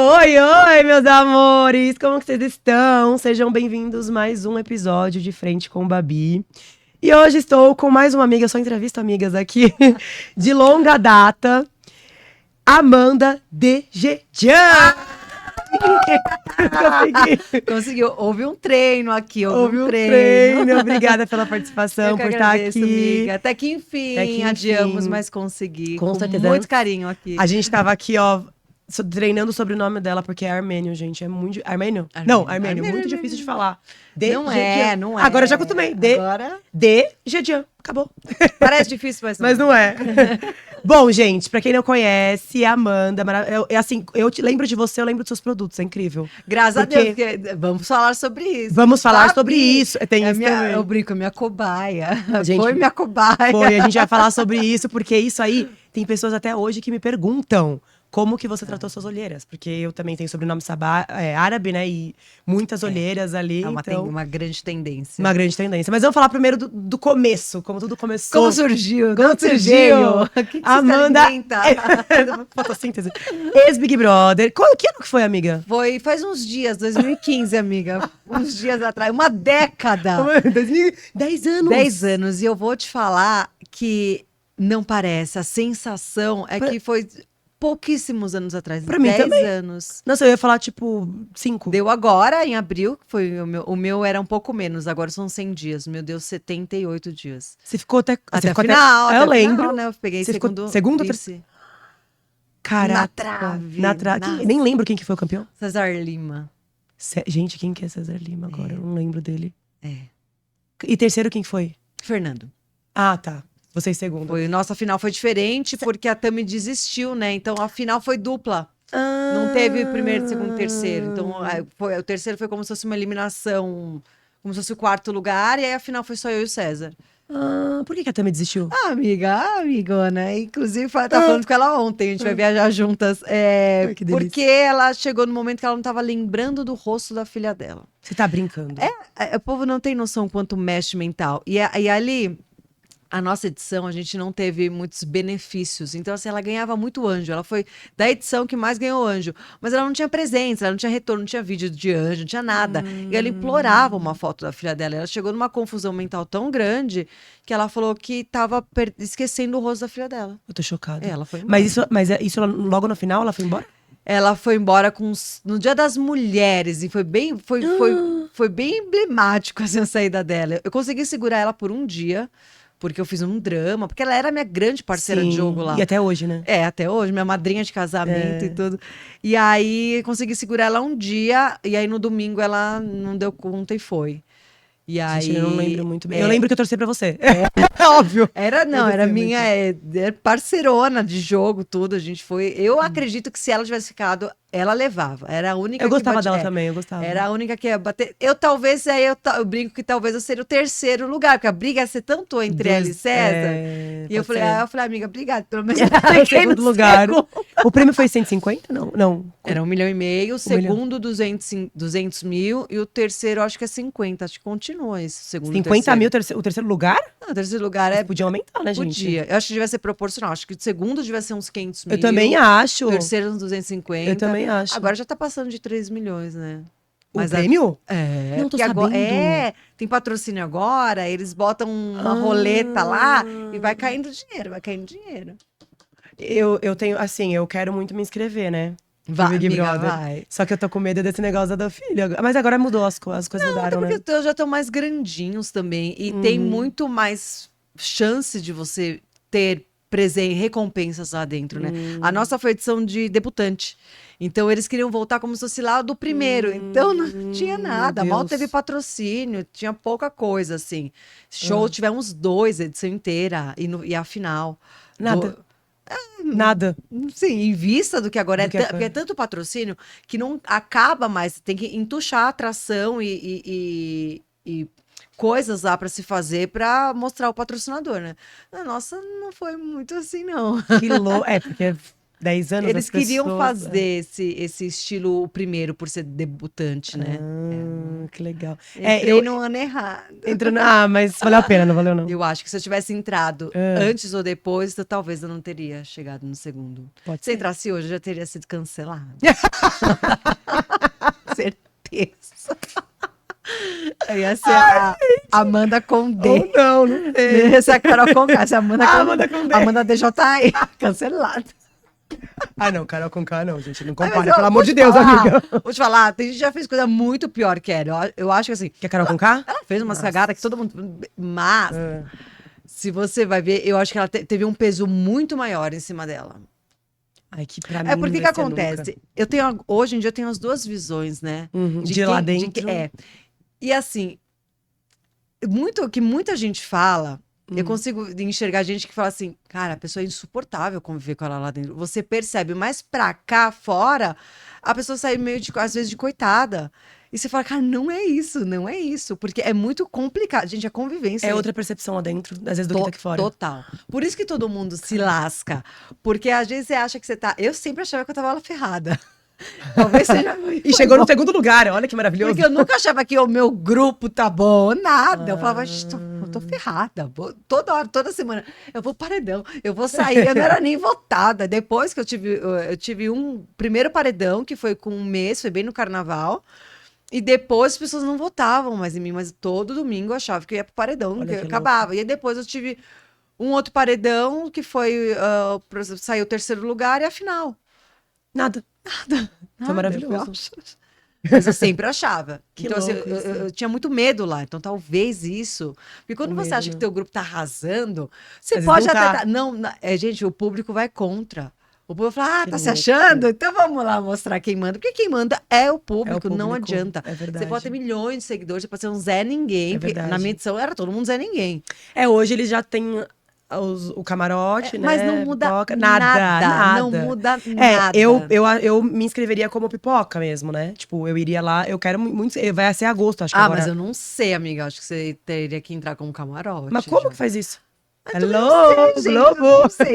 Oi, oi, meus amores! Como que vocês estão? Sejam bem-vindos a mais um episódio de Frente com Babi. E hoje estou com mais uma amiga, eu só entrevisto amigas aqui, de longa data, Amanda Dejean! Conseguiu. Houve um treino aqui, Houve um treino. Obrigada pela participação, Eu que por estar agradeço, aqui. amiga. Até que enfim, adiamos, mas consegui. Com certeza. Muito carinho aqui. A gente tava aqui, ó, treinando sobre o nome dela, porque é armênio, gente. É muito... Armênio? Não, armênio. Muito difícil de falar. Não é. Agora eu já acostumei. Agora... Dejean. Acabou. Parece difícil, mas não é. Bom, gente, pra quem não conhece, a Amanda, eu te lembro de você, eu lembro dos seus produtos, é incrível. Graças a Deus, vamos falar sobre isso. Vamos falar sobre isso. Tem isso também. Eu brinco, minha cobaia. Gente, foi minha cobaia. Foi, a gente vai falar sobre isso, porque isso aí, tem pessoas até hoje que me perguntam como que você tratou suas olheiras, porque eu também tenho sobrenome árabe, né, e muitas olheiras ali, Uma grande tendência. Uma grande tendência. Mas vamos falar primeiro do começo, como tudo começou. Como surgiu? Como surgiu? Que Amanda, fotossíntese. Ex-Big Brother. Que ano que foi, amiga? Foi faz uns dias, 2015, amiga. Uns dias atrás, uma década. 10 anos. 10 anos. E eu vou te falar que não parece. A sensação é que foi pouquíssimos anos atrás. Pra mim 10 também. anos. Nossa, eu ia falar, tipo, 5. Deu agora, em abril, que foi o meu era um pouco menos, agora são 100 dias. Meu Deus, 78 dias. Você ficou até o final. Eu lembro. Final, né? Eu peguei você segundo ou vice. terceiro? Caraca. Na trave. Nem lembro quem que foi o campeão. César Lima. Gente, quem que é César Lima agora? Eu não lembro dele. É. E terceiro, quem foi? Fernando. Ah, tá. Vocês segundo. Nossa final foi diferente porque a Tami desistiu, né? Então a final foi dupla. Não teve primeiro, segundo, terceiro. Então o terceiro foi como se fosse uma eliminação, como se fosse o quarto lugar, e aí a final foi só eu e o César. Por que a Tami desistiu? Amigona. Inclusive, tá falando com ela ontem, a gente vai viajar juntas. Que delícia. Porque ela chegou no momento que ela não tava lembrando do rosto da filha dela. Você tá brincando? O povo não tem noção quanto mexe mental. E ali, a nossa edição, a gente não teve muitos benefícios. Então, assim, ela ganhava muito anjo. Ela foi da edição que mais ganhou anjo. Mas ela não tinha presença, ela não tinha retorno, não tinha vídeo de anjo, não tinha nada. E ela implorava uma foto da filha dela. Ela chegou numa confusão mental tão grande que ela falou que tava esquecendo o rosto da filha dela. Eu tô chocada. Ela foi embora. Mas isso logo no final, ela foi embora? Ela foi embora no Dia das Mulheres. E foi bem emblemático assim, a saída dela. Eu consegui segurar ela por um dia. Porque eu fiz um drama, porque ela era minha grande parceira de jogo lá. E até hoje, né? Até hoje, minha madrinha de casamento e tudo. E aí, consegui segurar ela um dia, e aí no domingo ela não deu conta e foi. E aí... Gente, eu não lembro muito bem. Eu lembro que eu torci pra você. Óbvio. Era minha parceirona de jogo, tudo. A gente foi... Eu acredito que se ela tivesse ficado, ela levava. Era a única Eu gostava dela também, eu gostava. Era a única que ia bater. Eu brinco que talvez eu seria o terceiro lugar, porque a briga ia ser tanto entre ela e César. E eu falei, amiga, obrigada. Pelo menos eu segundo lugar. O prêmio foi 150? Não. Era 1,5 milhão. O segundo, 200 mil. E o terceiro, acho que é 50. Acho que continua isso. Segundo 50 mil o terceiro lugar? Não, o terceiro lugar Podia aumentar, né, gente? Podia. Eu acho que devia ser proporcional. Acho que o segundo devia ser uns 500 mil. Eu também acho. O terceiro, uns 250. Eu também acho. Agora já tá passando de 3 milhões, né? Mas prêmio? Não tô sabendo. Agora, tem patrocínio agora, eles botam uma roleta lá e vai caindo dinheiro. Eu tenho, assim, eu quero muito me inscrever, né? Vai, Big amiga, Brother. vai. Só que eu tô com medo desse negócio da filha. Mas agora mudou, as coisas mudaram, né? Porque já estão mais grandinhos também. E tem muito mais chance de você ter recompensas lá dentro, né? A nossa foi edição de debutante. Então, eles queriam voltar como se fosse lá do primeiro. Então, não tinha nada. Mal teve patrocínio. Tinha pouca coisa, assim. Show, tivemos 2, a edição inteira. E a final. Nada. Nada. Sim, em vista do que agora porque é tanto patrocínio que não acaba mais. Tem que entuchar a atração e coisas lá para se fazer para mostrar o patrocinador, né? Nossa, não foi muito assim, não. Que louco. Porque 10 anos Eles as queriam pessoas, fazer esse estilo o primeiro, por ser debutante, né? Que legal. Entrei no ano errado. Entrando... mas valeu a pena, não valeu não? Eu acho que se eu tivesse entrado antes ou depois, talvez eu não teria chegado no segundo. Pode Se ser. entrasse hoje, eu já teria sido cancelada. Certeza. Eu ia ser a Amanda Condé. Ou não, não sei. Essa é a Carol Conká, essa é a Amanda Condé. Amanda Condé. Amanda DJI, cancelada. Não, Carol Conká não, gente. Não Ai, compare, mas pelo amor de te Deus, falar, amiga. Vou te falar, tem gente que já fez coisa muito pior que ela. Eu acho que assim, Que a Carol Conká? ela fez umas cagadas que todo mundo... Mas, se você vai ver, eu acho que ela teve um peso muito maior em cima dela. Ai, que pra mim É porque não que vai ser acontece? nunca. Hoje em dia eu tenho as duas visões, né? De lá dentro. E assim, que muita gente fala, eu consigo enxergar gente que fala assim, cara, a pessoa é insuportável conviver com ela lá dentro. Você percebe, mas pra cá, fora, a pessoa sai meio, às vezes, de coitada. E você fala, cara, não é isso, não é isso. Porque é muito complicado. Gente, a convivência... É outra percepção lá dentro, às vezes, do que tá aqui fora. Total. Por isso que todo mundo se lasca. Porque às vezes você acha que você tá... Eu sempre achava que eu tava lá ferrada. Talvez seja... E chegou no segundo lugar, olha que maravilhoso. Porque eu nunca achava que o meu grupo tá bom, nada. Eu falava, gente, eu tô ferrada. Toda hora, toda semana, eu vou paredão, eu vou sair. Eu não era nem votada. Depois que eu tive um primeiro paredão, que foi com um mês, foi bem no carnaval. E depois as pessoas não votavam mais em mim, mas todo domingo eu achava que eu ia pro paredão, que acabava. E aí depois eu tive um outro paredão, que foi, saiu o terceiro lugar e a final. Nada. Foi maravilhoso. Mas eu sempre achava. Que então, assim, louco eu tinha muito medo lá. Então, talvez isso. Porque quando você acha que teu grupo tá arrasando, você Às pode vezes não até. tá. Não, gente, o público vai contra. O povo fala, Que tá se louco. achando? Então vamos lá mostrar quem manda. Porque quem manda é o público, não adianta. É verdade. Você pode ter milhões de seguidores, você pode ser um Zé Ninguém. É Porque verdade. na minha edição era todo mundo Zé Ninguém. Hoje eles já têm o camarote, né? Mas não muda pipoca. nada. Não muda nada. Eu me inscreveria como pipoca mesmo, né? Tipo, eu iria lá, eu quero muito. Vai ser agosto, acho que agora. Mas eu não sei, amiga. Acho que você teria que entrar como camarote. Mas como já. que faz isso? Hello, Globo! Eu não sei.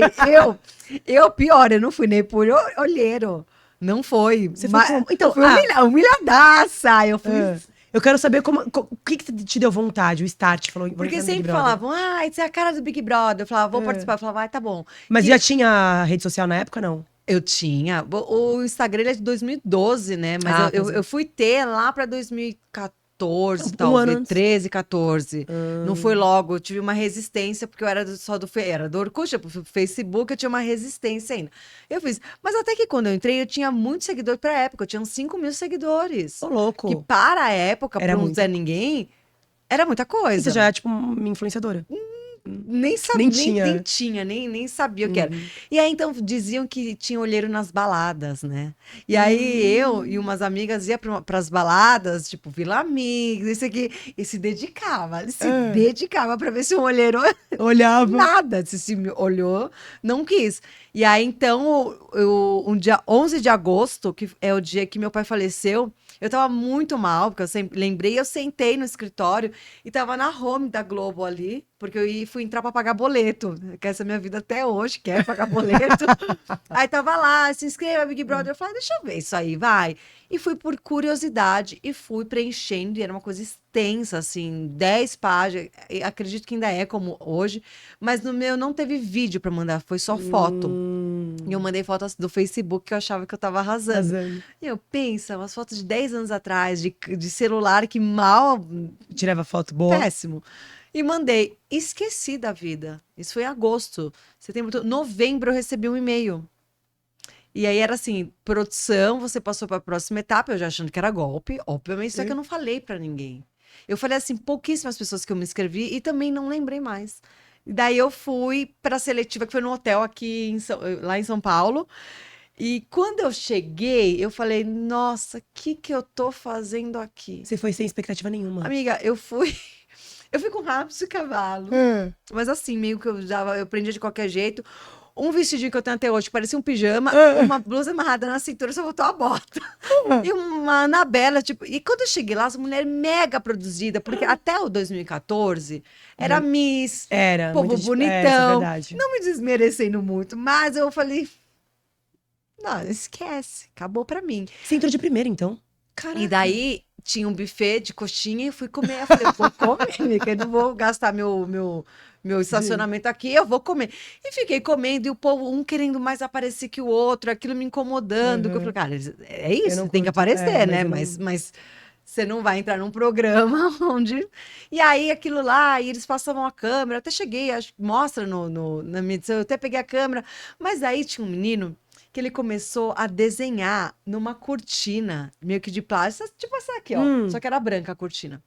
Pior, eu não fui nem por olheiro. Não foi. Você foi como? Então, eu fui humilhadaça. Eu fui. Eu quero saber o que te deu vontade, o start, falou. vou Porque entrar no Big sempre Brother. falavam, isso é a cara do Big Brother. Eu falava, vou participar. Eu falava, tá bom. Mas já tinha rede social na época, não? Eu tinha. O Instagram ele é de 2012, né? Mas eu fui ter lá pra 2014, talvez. 13, 14. Não foi logo. Eu tive uma resistência, porque eu era só era do Orkut, pro Facebook, eu tinha uma resistência ainda. Eu fiz. Mas até que quando eu entrei, eu tinha muitos seguidores pra época. Eu tinha uns 5 mil seguidores. Tô louco. Que para a época, Era pra um Zé Ninguém, era muita coisa. E você já é, tipo, uma influenciadora. Nem sabia, nem sabia o que era. E aí, então, diziam que tinha olheiro nas baladas, né? E aí, eu e umas amigas ia pras baladas, tipo, Vila Amigos, isso aqui, e se dedicava pra ver se um olheiro olhava. Nada, se me olhou, não quis. E aí, então, um dia 11 de agosto, que é o dia que meu pai faleceu, eu tava muito mal, porque eu sempre lembrei, eu sentei no escritório e tava na home da Globo ali, porque eu fui entrar pra pagar boleto, que essa é a minha vida até hoje, quer pagar boleto. Aí tava lá, se inscreva, Big Brother, eu falei, deixa eu ver isso aí, vai. E fui por curiosidade e fui preenchendo, e era uma coisa extensa, assim, 10 páginas, acredito que ainda é como hoje, mas no meu não teve vídeo pra mandar, foi só foto. E eu mandei fotos do Facebook que eu achava que eu tava arrasando. E eu penso, umas fotos de 10 anos atrás, de celular que mal... Tirava foto boa. Péssimo. E mandei. Esqueci da vida. Isso foi em agosto. Setembro, novembro eu recebi um e-mail. E aí era assim, produção, você passou para a próxima etapa, eu já achando que era golpe, obviamente, só que eu não falei para ninguém. Eu falei assim, pouquíssimas pessoas que eu me inscrevi e também não lembrei mais. E daí eu fui para a seletiva, que foi no hotel aqui lá em São Paulo. E quando eu cheguei, eu falei, nossa, o que eu tô fazendo aqui? Você foi sem expectativa nenhuma. Amiga, eu fui com rabo de cavalo. Mas assim, meio que eu aprendia de qualquer jeito. Um vestidinho que eu tenho até hoje, que parecia um pijama, uma blusa amarrada na cintura, só botou a bota. E uma Anabela, tipo... E quando eu cheguei lá, essa mulher mega produzida, porque até o 2014 era Miss, era povo muito bonitão. verdade. Não me desmerecendo muito, mas eu falei... Não, esquece, acabou pra mim. Você entrou de primeira, então? Caraca. E daí tinha um buffet de coxinha e eu fui comer. Eu falei, vou comer, que eu não vou gastar meu estacionamento aqui, eu vou comer. E fiquei comendo, e o povo, um querendo mais aparecer que o outro, aquilo me incomodando. Que eu falei, cara, é Eu isso, não tem que curto. aparecer, né? eu não- Mas você não vai entrar num programa onde. E aí, aquilo lá, e eles passavam a câmera, até cheguei, acho, mostra na minha edição, eu até peguei a câmera, mas aí tinha um menino que ele começou a desenhar numa cortina, meio que de plástico, tipo essa aqui, ó. Só que era branca a cortina.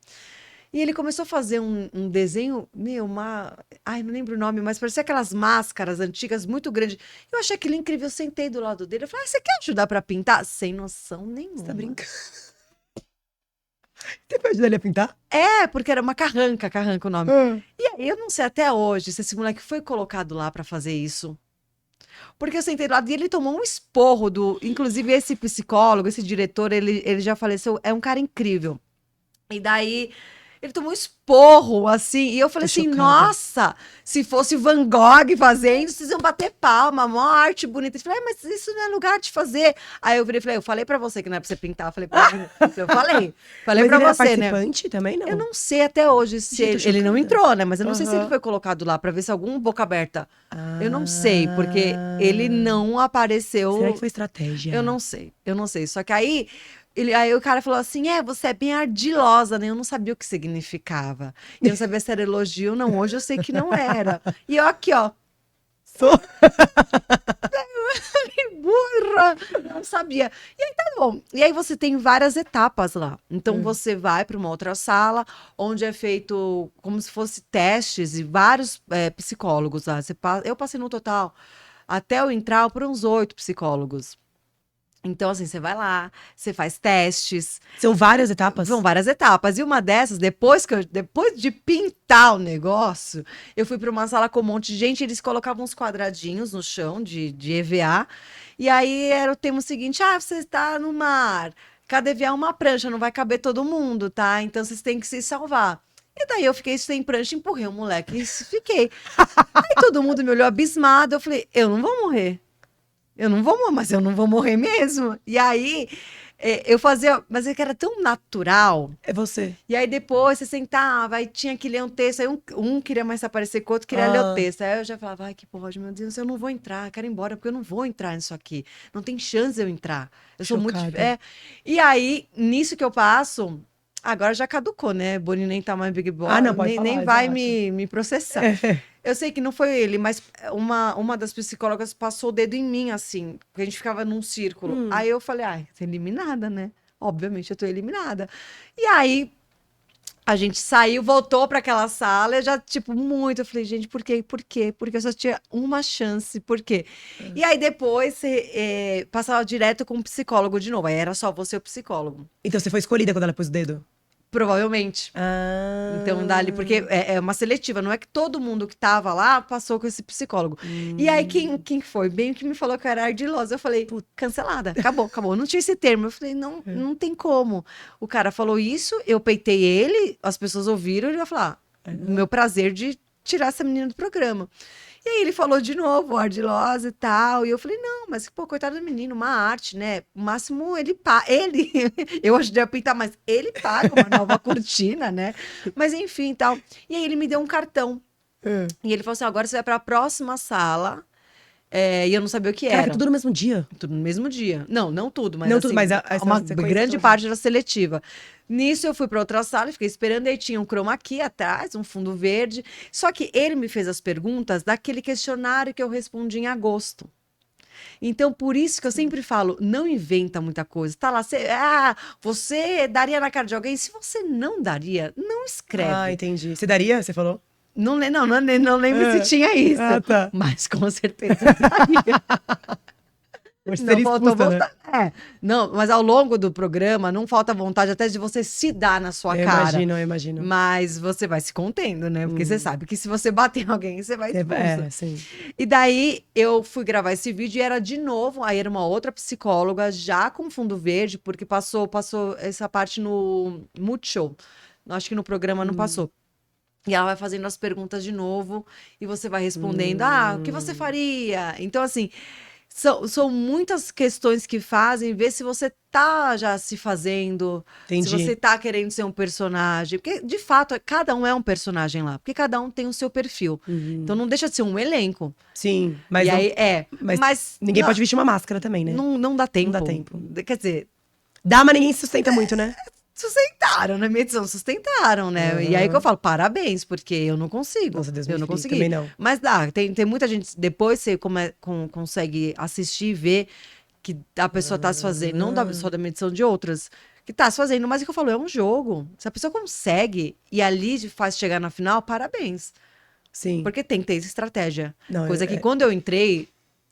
E ele começou a fazer um desenho, ai, não lembro o nome, mas parecia aquelas máscaras antigas muito grandes. Eu achei aquilo incrível, eu sentei do lado dele, eu falei, você quer ajudar pra pintar? Sem noção nenhuma. Você tá brincando? Você foi ajudar ele a pintar? É, porque era uma carranca o nome. E aí, eu não sei até hoje se esse moleque foi colocado lá pra fazer isso. Porque eu sentei do lado e ele tomou um esporro inclusive esse psicólogo, esse diretor, ele já faleceu, é um cara incrível. E daí ele tomou um esporro, assim, e eu falei Tô assim, chocada. nossa, se fosse Van Gogh fazendo, vocês iam bater palma, mó arte bonita. Ele falou, mas isso não é lugar de fazer. Aí eu virei e falei, eu falei pra você que não é pra você pintar. Eu falei, falei Mas pra ele era você, né? participante também, não? Eu não sei até hoje se Gente, tô ele não chocada. entrou, né? Mas eu não sei se ele Aham. foi colocado lá pra ver se algum boca aberta. Eu não sei, porque Ah. ele não apareceu. Será que foi estratégia? Eu não sei. Só que aí, aí o cara falou assim: você é bem ardilosa, né? Eu não sabia o que significava. Eu não sabia se era elogio ou não. Hoje eu sei que não era. E eu aqui, ó, Sou... burra, não sabia. E aí tá bom. E aí você tem várias etapas lá. Então você vai para uma outra sala, onde é feito como se fosse testes e vários psicólogos lá. Eu passei no total, até eu entrar, por uns 8 psicólogos. Então, assim, você vai lá, você faz testes. São várias etapas? São várias etapas. E uma dessas, depois de pintar o negócio, eu fui para uma sala com um monte de gente, eles colocavam uns quadradinhos no chão de EVA. E aí era o tema seguinte: você está no mar. Cada EVA é uma prancha, não vai caber todo mundo, tá? Então vocês têm que se salvar. E daí eu fiquei sem prancha, empurrei o moleque e fiquei. Aí todo mundo me olhou abismado. Eu falei, eu não vou morrer. Mas eu não vou morrer mesmo. E aí, eu fazia, mas é que era tão natural. É você. E aí depois você sentava, aí tinha que ler um texto, aí um queria mais aparecer que o outro queria ler o texto. Aí eu já falava, ai, que porra, meu Deus, eu não vou entrar, quero ir embora, porque eu não vou entrar nisso aqui. Não tem chance de eu entrar. Eu sou muito. Chocada. E aí, nisso que eu passo, agora já caducou, né? Boni nem tá mais Big Brother, não, pode nem falar, vai exato. me processar. É. Eu sei que não foi ele, mas uma das psicólogas passou o dedo em mim, assim, porque a gente ficava num círculo. Aí eu falei, ai, você é eliminada, né? Obviamente eu tô eliminada. E aí a gente saiu, voltou para aquela sala, eu já, tipo, muito. Eu falei, gente, por quê? Por quê? Porque eu só tinha uma chance, por quê? E aí depois você passava direto com um psicólogo de novo. Aí era só você o psicólogo. Então você foi escolhida quando ela pôs o dedo? Provavelmente. Então, dali, porque é uma seletiva, não é que todo mundo que tava lá passou com esse psicólogo. E aí, quem foi? Bem que me falou que eu era ardilosa. Eu falei, cancelada, acabou. Não tinha esse termo. Eu falei, não tem como. O cara falou isso, eu peitei ele, as pessoas ouviram, ele vai falar, meu prazer de tirar essa menina do programa. E aí ele falou de novo, ardilosa e tal. E eu falei, não, mas, pô, coitado do menino, uma arte, né? O máximo eu ajudei a pintar, mas ele paga uma nova cortina, né? Mas enfim, tal. E aí ele me deu um cartão. E ele falou assim, agora você vai para a próxima sala. E eu não sabia o que Caraca, era. tudo no mesmo dia? Tudo no mesmo dia. Não tudo, mas Não assim, tudo, mas uma sequência grande toda. parte era seletiva. Nisso eu fui para outra sala, fiquei esperando, aí tinha um chroma key atrás, um fundo verde. Só que ele me fez as perguntas daquele questionário que eu respondi em agosto. Então, por isso que eu sempre falo, não inventa muita coisa. Tá lá, você daria na cara de alguém? Se você não daria, não escreve. Ah, entendi. Você daria? Você falou? Não lembro se tinha isso. tá. Mas com certeza daria. Hoje Não seria faltou expulsa, né? vontade. Não, mas ao longo do programa não falta vontade até de você se dar na sua cara. Eu imagino. Mas você vai se contendo, né? Porque você sabe que se você bater em alguém, você vai expulsa. Sim. E daí eu fui gravar esse vídeo e era de novo, aí era uma outra psicóloga já com fundo verde, porque passou essa parte no Multishow. Acho que no programa não passou. E ela vai fazendo as perguntas de novo e você vai respondendo, o que você faria? Então, assim, São muitas questões que fazem ver se você tá já se fazendo, Entendi. se você tá querendo ser um personagem. Porque, de fato, cada um é um personagem lá. Porque cada um tem o seu perfil. Então, não deixa de ser um elenco. Sim, mas E não- aí, mas ninguém pode vestir uma máscara também, né? não dá tempo. Não dá tempo. Quer dizer, Dá, mas ninguém se sustenta muito, né? sustentaram, na minha edição, sustentaram, né? E aí que eu falo, parabéns, porque eu não consigo. Nossa, Deus me eu não livre, consegui. também não. Mas dá, tem muita gente, depois você consegue assistir e ver que a pessoa tá se fazendo, não só da minha edição, de outras, que tá se fazendo, mas é o que eu falo, é um jogo. Se a pessoa consegue e ali faz chegar na final, parabéns. Sim. Porque tem que ter essa estratégia. Não, Coisa que quando eu entrei,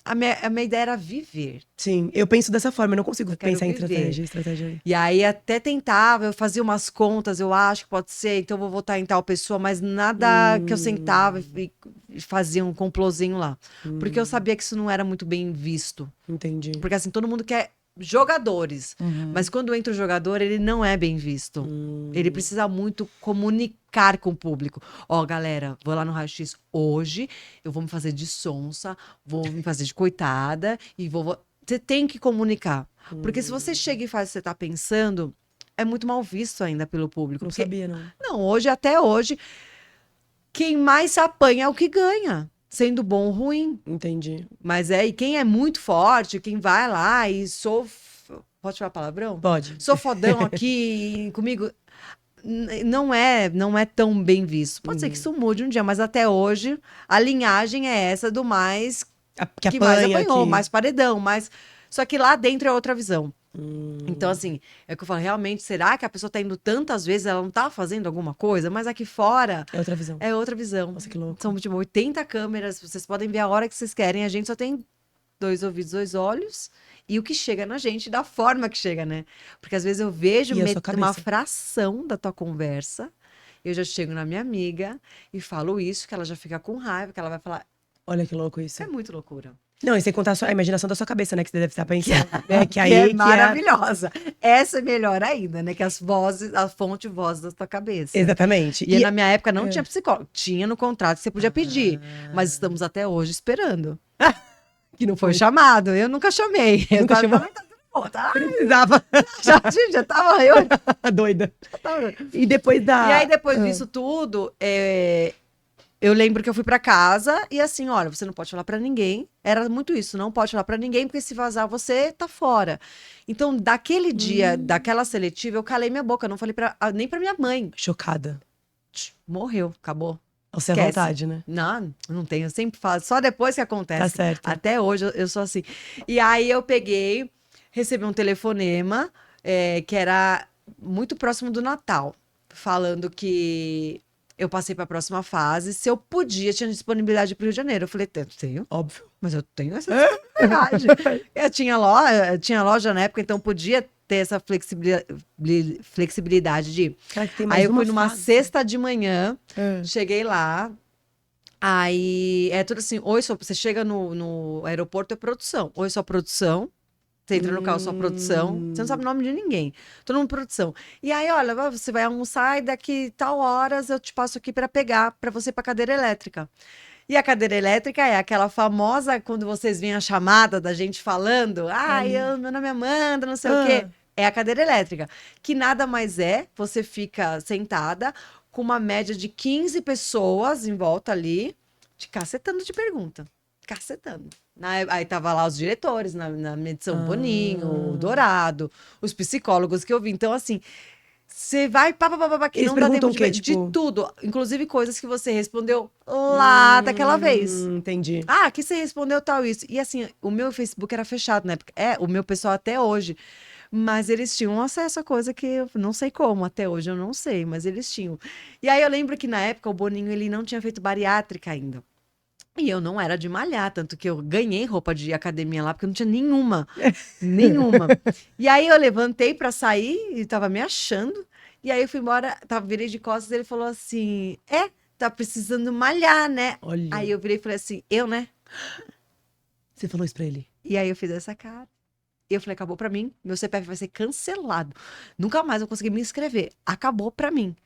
a minha ideia era viver. Sim, eu penso dessa forma, eu não consigo Eu quero pensar em viver. estratégia. E aí até tentava, eu fazia umas contas, eu acho que pode ser, então eu vou votar em tal pessoa, mas nada que eu sentava e fazia um complozinho lá. Porque eu sabia que isso não era muito bem visto. Entendi. Porque assim, todo mundo quer jogadores, mas quando entra o jogador, ele não é bem visto. Ele precisa muito comunicar com o público. Ó, galera, vou lá no Raio-X hoje, eu vou me fazer de sonsa, vou me fazer de coitada e vou... Você tem que comunicar. Porque se você chega e faz o que você tá pensando, é muito mal visto ainda pelo público. Não Porque, sabia, não. não, hoje, até hoje, quem mais se apanha é o que ganha, sendo bom ou ruim. Entendi. Mas e quem é muito forte, quem vai lá e pode falar palavrão? Pode. Sou fodão aqui comigo. Não é tão bem visto. Pode ser que isso mude um dia, mas até hoje a linhagem é essa do mais Que mais apanha, apanhou, que... mais paredão, mais. Só que lá dentro é outra visão. Então, assim, é o que eu falo, realmente, será que a pessoa tá indo tantas vezes, ela não tá fazendo alguma coisa? Mas aqui fora É outra visão. é outra visão. Nossa, que louco. São, tipo, 80 câmeras, vocês podem ver a hora que vocês querem. A gente só tem 2 ouvidos, 2 olhos. E o que chega na gente, da forma que chega, né? Porque às vezes eu vejo E a sua uma cabeça? fração da tua conversa, eu já chego na minha amiga e falo isso, que ela já fica com raiva, que ela vai falar, Olha que louco isso. é muito loucura. Não, e sem contar a imaginação da sua cabeça, né? Que você deve estar pensando. Que É maravilhosa. Essa é melhor ainda, né? Que as vozes, a fonte voz da tua cabeça. Exatamente. E na minha época não tinha psicólogo. Tinha no contrato que você podia pedir. Mas estamos até hoje esperando. Que não Foi chamado. Eu nunca chamei. Nunca chamou? Precisava. Já tava eu. Doida. E depois da... E aí, depois disso tudo, eu lembro que eu fui pra casa e assim, olha, você não pode falar pra ninguém. Era muito isso, não pode falar pra ninguém, porque se vazar você tá fora. Então, daquele dia, daquela seletiva, eu calei minha boca, eu não falei nem pra minha mãe. Chocada. Morreu, acabou. Você é Esquece. vontade, né? Não tenho, eu sempre falo, só depois que acontece. Tá certo. Até hoje eu sou assim. E aí eu peguei, recebi um telefonema, que era muito próximo do Natal, falando que eu passei para a próxima fase, se eu podia, tinha disponibilidade para o Rio de Janeiro. Eu falei, tenho, Óbvio. mas eu tenho essa disponibilidade. Eu tinha loja na época, então podia ter essa flexibilidade de ir. Cara, que tem mais Aí eu uma fui numa fase. sexta de manhã, cheguei lá, aí é tudo assim, você chega no aeroporto, é produção. Oi, sua produção. Você entra no carro, sua produção. Você não sabe o nome de ninguém. Todo mundo produção. E aí, olha, você vai almoçar e daqui tal horas eu te passo aqui para pegar para você para cadeira elétrica. E a cadeira elétrica é aquela famosa, quando vocês veem a chamada da gente falando, meu nome é Amanda, não sei o quê. É a cadeira elétrica. Que nada mais é, você fica sentada com uma média de 15 pessoas em volta ali, te cacetando de pergunta. Cacetando. Aí tava lá os diretores, na medição Boninho, o Dourado, os psicólogos que eu vi. Então, assim, você vai, que Eles não dá tempo perguntam o quê? Tipo... de tudo. Inclusive coisas que você respondeu lá daquela vez. Entendi. Aqui você respondeu tal isso. E assim, o meu Facebook era fechado na época. O meu pessoal até hoje. Mas eles tinham acesso a coisa que eu não sei como, até hoje eu não sei, mas eles tinham. E aí eu lembro que na época o Boninho, ele não tinha feito bariátrica ainda. E eu não era de malhar, tanto que eu ganhei roupa de academia lá, porque eu não tinha nenhuma. Nenhuma. E aí eu levantei pra sair e tava me achando. E aí eu fui embora, virei de costas e ele falou assim: tá precisando malhar, né? Olha. Aí eu virei e falei assim: eu, né? Você falou isso pra ele? E aí eu fiz essa cara. E eu falei: acabou pra mim, meu CPF vai ser cancelado. Nunca mais eu consegui me inscrever. Acabou pra mim.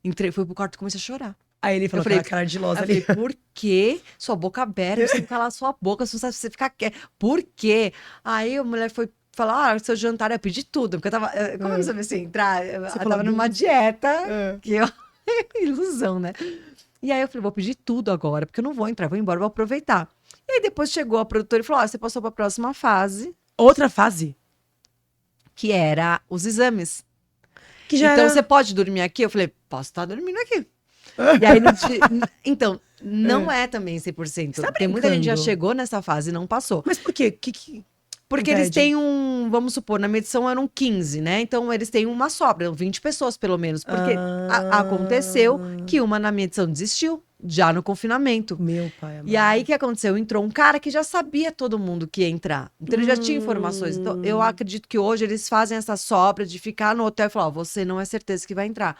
Entrei, fui pro quarto e comecei a chorar. Aí ele falou, Eu falei, aquela cara de losa Aí eu ali. falei, por quê? Sua boca aberta, você tem que calar sua boca, você não sabe se você ficar quieto. Por quê? Aí a mulher foi falar, seu jantar, eu pedi tudo, porque eu tava, como eu não sabia se entrar, eu Você tava falou, numa dieta, É. que eu, ilusão, né? E aí eu falei, vou pedir tudo agora, porque eu não vou entrar, vou embora, vou aproveitar. E aí depois chegou a produtora e falou, você passou pra próxima fase, Outra fase? que era os exames. Que já Então, era... você pode dormir aqui? Eu falei, posso estar dormindo aqui. E aí, então, não é também 100%. Você tá Tem muita gente que já brincando. chegou nessa fase e não passou. Mas por quê? Que Porque eles impede? têm vamos supor, na medição eram 15, né? Então, eles têm uma sobra, 20 pessoas pelo menos. Porque aconteceu que uma na medição desistiu, já no confinamento. Meu pai amado. E aí, o que aconteceu? Entrou um cara que já sabia todo mundo que ia entrar. Então, ele já tinha informações. Então, eu acredito que hoje eles fazem essa sobra de ficar no hotel e falar, ó, você não é certeza que vai entrar.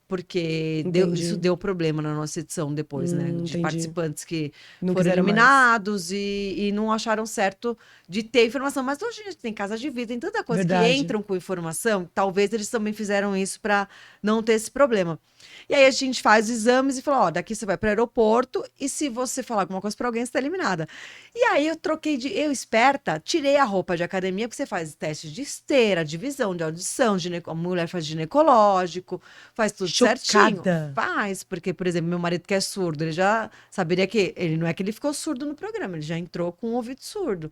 Porque Entendi. isso deu problema na nossa edição depois, né? De entendi. participantes que Não foram quiseram mais. eliminados e não acharam certo de ter informação. Mas hoje a gente tem casa de vida, tem tanta coisa Verdade. que entram com informação. Talvez eles também fizeram isso para não ter esse problema. E aí a gente faz exames e fala, ó, daqui você vai para o aeroporto e se você falar alguma coisa para alguém, você está eliminada. E aí eu esperta, tirei a roupa de academia, porque você faz teste de esteira, de visão, de audição, a mulher faz ginecológico, faz tudo certinho. Chocada. Faz, porque, por exemplo, meu marido que é surdo, ele já saberia que, ele não é que ele ficou surdo no programa, ele já entrou com o ouvido surdo.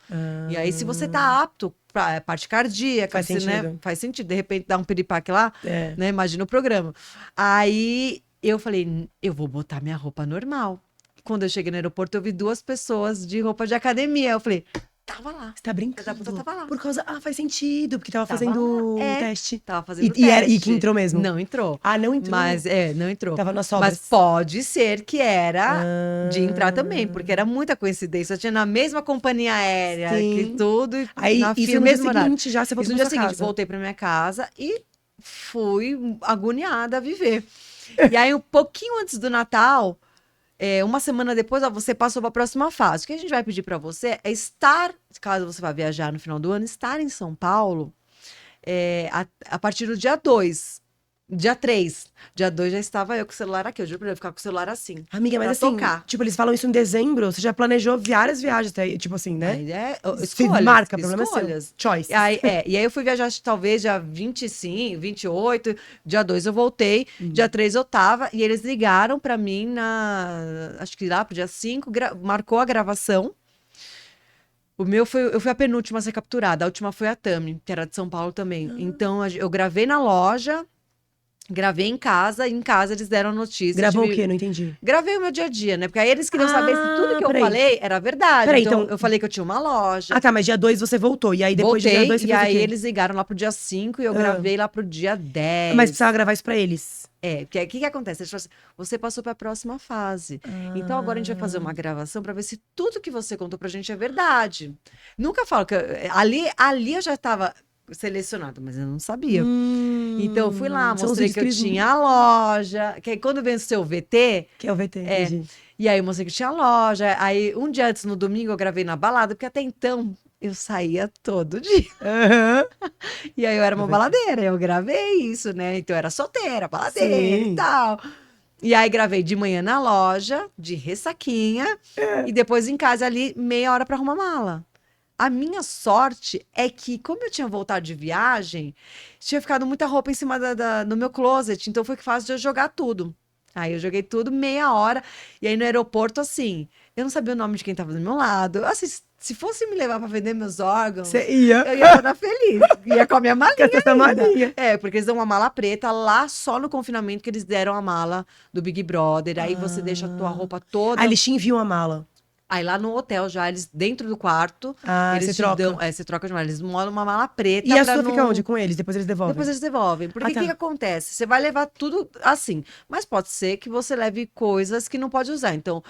E aí, se você tá apto para parte cardíaca, Faz você, né, sentido. faz sentido, de repente dá um piripaque lá, É. né, imagina o programa. Aí eu falei, eu vou botar minha roupa normal. Quando eu cheguei no aeroporto, eu vi 2 pessoas de roupa de academia. Eu falei, tava lá. Você tá brincando? Da puta tava lá. Por causa... Ah, faz sentido, porque tava Tava fazendo lá. o É. teste. Tava fazendo E que teste. entrou mesmo? Não entrou. Ah, não entrou? Mas, não entrou. Tava nas sobras. Mas pode ser que era Ah. de entrar também, porque era muita coincidência. Eu tinha na mesma companhia aérea, Sim. que tudo, e Aí, na isso fila, no dia mesmo horário. seguinte já, você voltou Isso no pra dia sua seguinte, casa. voltei pra minha casa e fui agoniada a viver. E aí, um pouquinho antes do Natal, uma semana depois, ó, você passou para a próxima fase. O que a gente vai pedir para você é estar, caso você vá viajar no final do ano, estar em São Paulo a partir do dia 2. Dia 3. Dia 2 já estava eu com o celular aqui. Eu juro pra eu ficar com o celular assim. Amiga, mas pra assim, tocar. tipo, eles falam isso em dezembro, você já planejou várias viagens, tipo assim, né? Aí Se escolhas, marca, problema é escolhas. seu. Choice. E aí eu fui viajar talvez dia 25, 28, dia 2 eu voltei, dia 3 eu tava, e eles ligaram pra mim acho que lá pro dia 5, marcou a gravação. Eu fui a penúltima a ser capturada, a última foi a Tami, que era de São Paulo também. Então eu gravei na loja, gravei em casa eles deram a notícia. Gravou o quê? Não entendi. Gravei o meu dia a dia, né? Porque aí eles queriam saber se tudo que eu peraí. falei era verdade. Peraí, então, então- eu falei que eu tinha uma loja. Ah, tá, mas dia 2 você voltou. E aí depois do dia Voltei, 2 você e fez o aí quê? eles ligaram lá pro dia 5 e eu gravei lá pro dia 10. Mas precisava gravar isso pra eles. Porque o que acontece? Eles falaram assim, você passou para a próxima fase. Então agora a gente vai fazer uma gravação para ver se tudo que você contou pra gente é verdade. Nunca falo que ali eu já estava selecionada, mas eu não sabia. Então eu fui lá, São os mostrei vídeos que eu eles- tinha a loja, que aí quando venceu o VT, Que é o VT, entendi. e aí eu mostrei que tinha loja. Aí um dia antes, no domingo, eu gravei na balada, porque até então eu saía todo dia. Aham. E aí eu era uma baladeira, eu gravei isso, né? Então eu era solteira, baladeira Sim. e tal. E aí gravei de manhã na loja, de ressaquinha, e depois em casa ali, meia hora pra arrumar mala. A minha sorte é que, como eu tinha voltado de viagem, tinha ficado muita roupa em cima no meu closet, então foi fácil de eu jogar tudo. Aí eu joguei tudo meia hora, e aí no aeroporto, assim, eu não sabia o nome de quem tava do meu lado. Assim, se fosse me levar pra vender meus órgãos, Você ia. eu ia toda feliz. Ia com a minha malinha. Com essa ainda. malinha. Porque eles dão uma mala preta lá só no confinamento que eles deram a mala do Big Brother. Aí você deixa a tua roupa toda. Aí eles te enviam a mala. Aí lá no hotel já, eles dentro do quarto, Ah, eles você te troca. dão. Você troca de mala. Eles molam uma mala preta. E a pra sua não... fica onde? Com eles? Depois eles devolvem? Depois eles devolvem. Porque o tá. que acontece? Você vai levar tudo assim. Mas pode ser que você leve coisas que não pode usar. Então,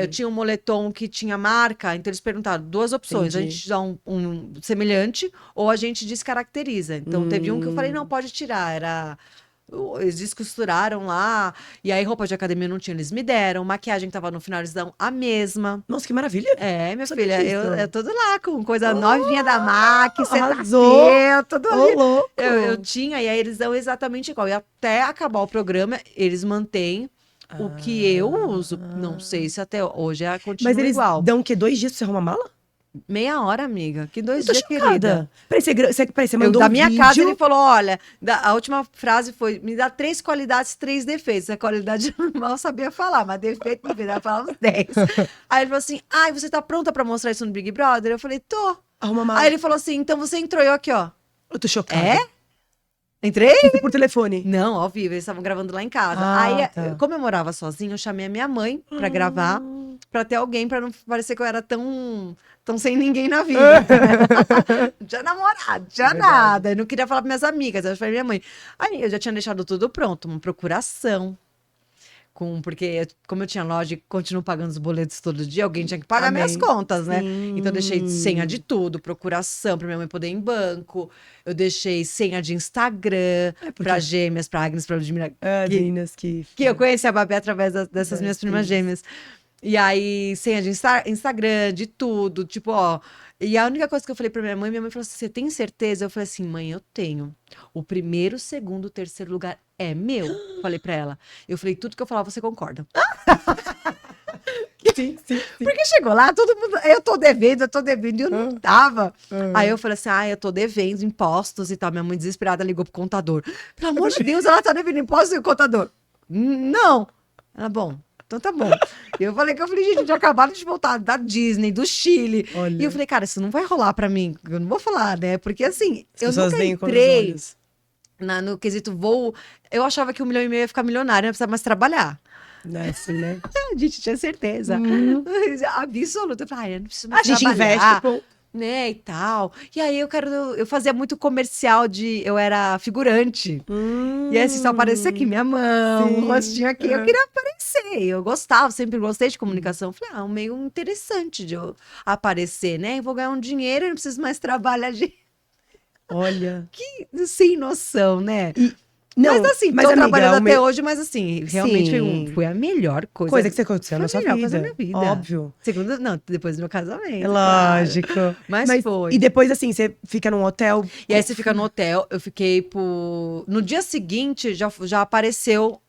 eu tinha um moletom que tinha marca, então eles perguntaram 2 opções. A Entendi. gente dá um semelhante ou a gente descaracteriza. Então, teve um que eu falei, não, pode tirar. Eles descosturaram lá. E aí, roupa de academia não tinha, eles me deram. Maquiagem que tava no final, eles dão a mesma. Nossa, que maravilha. Minha Sabia filha, disso. eu tô lá com coisa novinha da MAC, arrasou. Cetaphil, tudo Ô, ali. louco. Eu tinha, e aí eles dão exatamente igual. E até acabar o programa, eles mantêm O que eu uso, não sei se até hoje continua Mas eles igual. dão o quê? 2 dias pra você arrumar mala? Meia hora, amiga. Que Eu 2 tô dias, querida. chocada. Peraí, você mandou Da um minha vídeo... casa, ele falou: olha, a última frase foi: me dá 3 qualidades, 3 defeitos. A qualidade eu mal sabia falar, mas defeito não dá falar uns 10. Aí ele falou assim: ai, você tá pronta pra mostrar isso no Big Brother? Eu falei: tô. Arruma mala. Aí ele falou assim: então você entrou, eu aqui, ó. Eu tô chocada. É? Entrei? Por telefone. Não, ao vivo, eles estavam gravando lá em casa. Ah, Aí, tá. como eu morava sozinha, eu chamei a minha mãe pra gravar, pra ter alguém, pra não parecer que eu era tão sem ninguém na vida. Não tinha namorado, não tinha Verdade. nada. Eu não queria falar para minhas amigas, eu falei pra minha mãe. Aí eu já tinha deixado tudo pronto, uma procuração. Porque, como eu tinha loja e continuo pagando os boletos todo dia, alguém tinha que pagar Amém. minhas contas, né? Sim. Então, eu deixei senha de tudo, procuração pra minha mãe poder ir em banco. Eu deixei senha de Instagram pra gêmeas, pra Agnes, pra Ludmilla. Ah, que, meninas que eu conheci a Babi através dessas minhas primas gêmeas. E aí, senha de Instagram, de tudo, tipo, ó. E a única coisa que eu falei pra minha mãe falou assim: você tem certeza? Eu falei assim: mãe, eu tenho. O primeiro, segundo, terceiro lugar é meu. Falei pra ela. Eu falei: tudo que eu falar, você concorda. Sim. Porque chegou lá, todo mundo, eu tô devendo, e eu não tava. Aí eu falei assim: eu tô devendo impostos e tal. Minha mãe desesperada ligou pro contador. Pelo amor de Deus, ela tá devendo impostos e o contador. Não. Ela, bom. Então tá bom. Eu falei, gente, a gente acabaram de voltar da Disney, do Chile. Olha. E eu falei, cara, isso não vai rolar pra mim. Eu não vou falar, né? Porque assim, As eu pessoas nunca veem com os entrei olhos. no quesito voo. Eu achava que 1,5 milhão ia ficar milionária, não precisava mais trabalhar. Né, assim, né? A gente tinha certeza. Absoluta. Eu falei, eu não preciso A mais gente trabalhar. investe, pô. Né, e tal. E aí eu fazia muito comercial eu era figurante. E aí, assim, só aparecia aqui minha mão, Sim. o rostinho aqui, eu queria aparecer. Eu gostava, sempre gostei de comunicação. Falei, é um meio interessante de eu aparecer, né? Eu vou ganhar um dinheiro, eu não preciso mais trabalhar de... Olha. Que sem noção, né? Não, Mas assim, tô amiga, trabalhando o até meu- hoje, mas assim, realmente Sim. foi a melhor coisa. Coisa que você aconteceu Foi na a sua melhor vida. coisa da minha vida. Óbvio. Segundo, não, depois do meu casamento, É claro. lógico. Mas foi. E depois, assim, você fica num hotel. E aí você fica no hotel, eu fiquei por... No dia seguinte, já apareceu...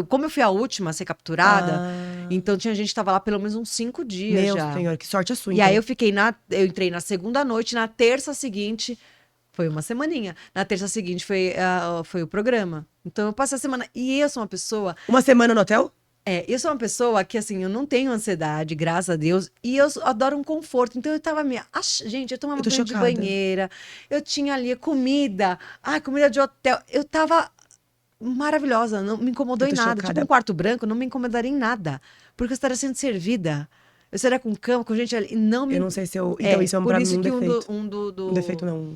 Como eu fui a última a ser capturada, então tinha gente que tava lá pelo menos uns 5 dias Meu já. senhor, que sorte a sua, E então. aí eu entrei na segunda noite, na terça seguinte... Foi uma semaninha. Na terça seguinte foi o programa. Então eu passei a semana... E eu sou uma pessoa... Uma semana no hotel? Eu sou uma pessoa que, assim, eu não tenho ansiedade, graças a Deus, e eu adoro um conforto. Então, eu tava gente, eu tomava Eu tô banho de chocada. banheira, eu tinha ali comida, comida de hotel. Eu tava maravilhosa, não me incomodou Eu em tô nada. chocada. Tipo, um quarto branco não me incomodaria em nada, porque eu estaria sendo servida. Eu estaria com cama, com gente ali, e não me... Eu não sei se eu... Então, isso é por pra isso mim um que defeito. um Um defeito, não.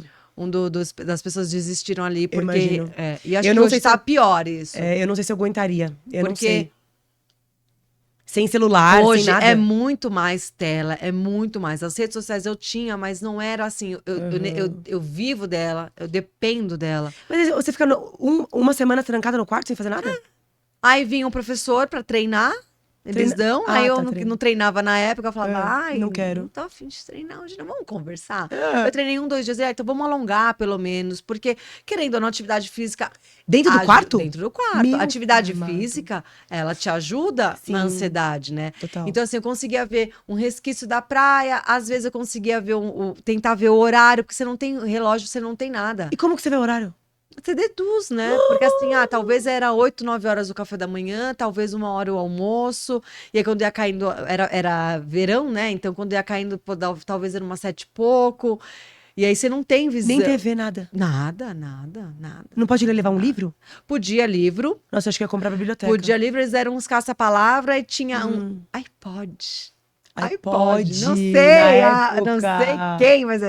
das pessoas desistiram ali, porque... imagino. E acho Eu que não hoje sei se tá eu- pior isso. Eu não sei se eu aguentaria. Eu não Porque sei. Sem celular, hoje sem nada. é muito mais tela, é muito mais. As redes sociais eu tinha, mas não era assim. Eu vivo dela, eu dependo dela. Mas você fica uma semana trancada no quarto sem fazer nada? Aí vinha um professor para treinar, eles dão. Aí eu treino. não treinava na época, eu falava, não quero. não tô afim de treinar hoje, não vamos conversar. É. Eu treinei 1, 2 dias, então vamos alongar pelo menos, porque querendo ou não, atividade física. Dentro do quarto? Dentro do quarto. Meu Atividade amado. física, ela te ajuda Sim. na ansiedade, né? Total. Então, assim, eu conseguia ver um resquício da praia, às vezes eu conseguia ver tentar ver o horário, porque você não tem relógio, você não tem nada. E como que você vê o horário? Você deduz, né? Porque assim, talvez era 8, 9 horas o café da manhã, talvez 1 hora o almoço. E aí quando ia caindo, era verão, né? Então quando ia caindo, talvez era umas 7 e pouco. E aí você não tem visão. Nem TV, nada. Nada. Não pode levar um livro? Podia livro. Nossa, acho que eu ia comprar pra biblioteca. Podia livro, eles eram uns caça-palavra e tinha um iPod. Não sei, não sei quem, mas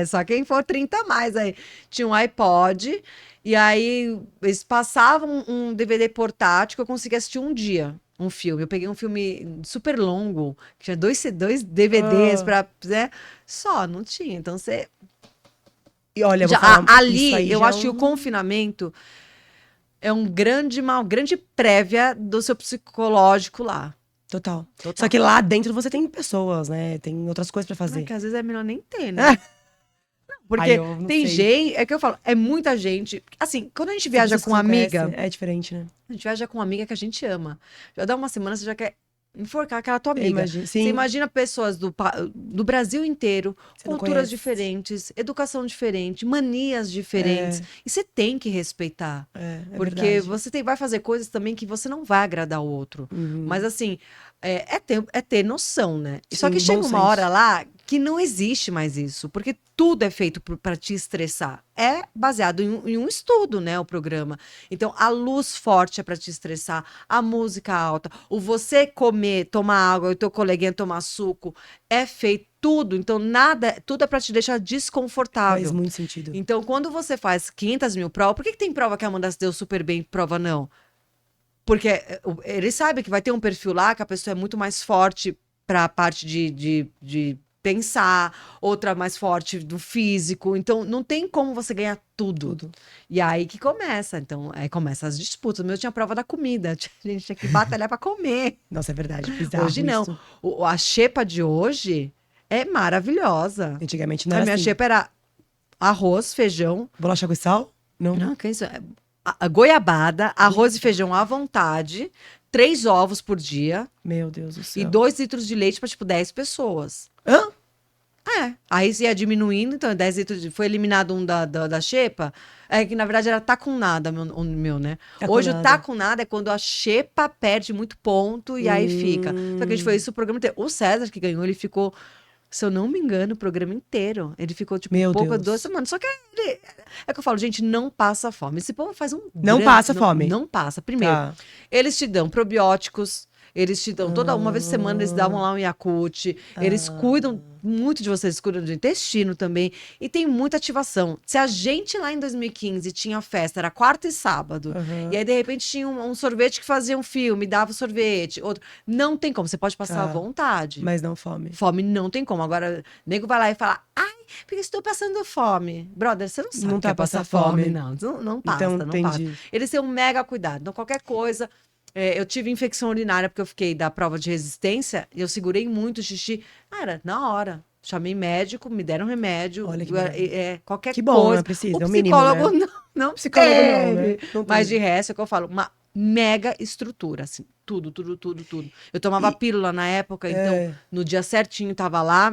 só quem for 30 a mais aí. Tinha um iPod, e aí eles passavam um DVD portátil que eu conseguia assistir um dia, um filme. Eu peguei um filme super longo, que tinha dois DVDs pra, né? Só, não tinha. Então você... E olha, eu Já, vou falar, ali, isso aí eu já acho que o confinamento é uma grande prévia do seu psicológico lá. Total. Só que lá dentro você tem pessoas, né? Tem outras coisas pra fazer. Que às vezes é melhor nem ter, né? Porque Ai, eu não tem sei. gente, é que eu falo, é muita gente. Assim, quando a gente viaja As com uma pessoas amiga, conhecem, é diferente, né? a gente viaja com uma amiga que a gente ama. Já dá uma semana, você já quer enforcar aquela tua Eu amiga. imagino. Você Sim, imagina pessoas do Brasil inteiro, você não culturas conhece. diferentes, educação diferente, manias diferentes. É, E você tem que respeitar. é Porque verdade. você vai fazer coisas também que você não vai agradar o outro. Uhum. Mas assim, é ter noção, né? Só que Sim, bom chega uma hora senso. lá que não existe mais isso. Porque tudo é feito para te estressar. É baseado em um estudo, né? O programa. Então, a luz forte é para te estressar, a música alta, o você comer, tomar água, o teu coleguinha tomar suco, é feito tudo. Então, tudo é para te deixar Faz desconfortável. muito sentido. Então, quando você faz 500 mil provas, por que tem prova que a Amanda se deu super bem e prova não? Porque ele sabe que vai ter um perfil lá que a pessoa é muito mais forte para a parte de pensar, outra mais forte do físico. Então, não tem como você ganhar tudo. Tudo. E aí que começa. Então, aí começa as disputas. O meu tinha prova da comida. A gente tinha que batalhar para comer. Nossa, é verdade. Bizarro Hoje não. isso. A xepa de hoje é maravilhosa. Antigamente não A era minha assim. xepa era arroz, feijão. Bolacha com sal? Não. Não, que isso? A goiabada, arroz e feijão à vontade, 3 ovos por dia Meu Deus do e céu. 2 litros de leite para, tipo, 10 pessoas. Hã? Aí ia diminuindo, então 10 litros foi eliminado um da xepa. É que na verdade era tá com nada, o meu, né? Tá com Hoje o nada. tá com nada é quando a xepa perde muito ponto e aí fica. Só que a gente foi isso o programa inteiro. O César que ganhou, ele ficou, se eu não me engano, o programa inteiro. Ele ficou, tipo, Meu pouco, Deus. 2 semanas. Só que é que eu falo, gente, não passa fome. Esse povo faz um Não grande- passa fome. Não passa. Primeiro, Tá. eles te dão probióticos, eles te dão toda uma vez por semana, eles davam lá um Yakult, eles cuidam muito de vocês, cuidam do intestino também, e tem muita ativação. Se a gente lá em 2015 tinha festa, era quarta e sábado, Aham. e aí de repente tinha um sorvete que fazia um filme, dava o sorvete, outro, não tem como, você pode passar à Tá. vontade. Mas não fome. Fome não tem como. Agora, o nego vai lá e fala, ai, porque estou passando fome. Brother, você não sabe Não o que tá é passar passando fome, fome. não. Não passa, Então, não passa. entendi. Eles têm um mega cuidado. Então, qualquer coisa. Eu tive infecção urinária porque eu fiquei da prova de resistência e eu segurei muito o xixi. Cara, na hora. Chamei médico, me deram remédio. Olha que maravilha. Qualquer Que bom, coisa. né? Precisa, O é o mínimo, psicólogo né? não Psicólogo não, teve. né? Não Mas de teve. resto, é o que eu falo, uma mega estrutura, assim. Tudo, tudo, tudo, tudo. Eu tomava E- pílula na época, então É, no dia certinho tava lá,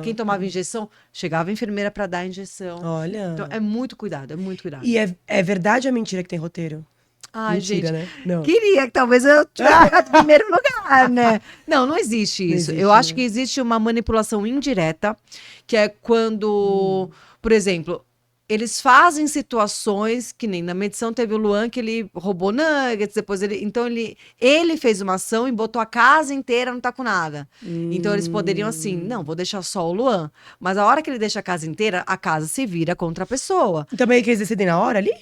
quem só- tomava injeção, chegava a enfermeira para dar a injeção. Olha. Então é muito cuidado, é muito cuidado. E é verdade ou é mentira que tem roteiro? Ai, Mentira, gente, né? Não. queria que talvez eu tivesse pegado o primeiro lugar, né? Não, não existe Não isso. existe, Eu acho né? que existe uma manipulação indireta, que é quando, por exemplo, eles fazem situações que nem na medição teve o Luan que ele roubou nuggets, depois ele fez uma ação e botou a casa inteira não tá com nada. Então eles poderiam assim, não, vou deixar só o Luan, mas a hora que ele deixa a casa inteira, a casa se vira contra a pessoa. E também que eles decidem na hora ali?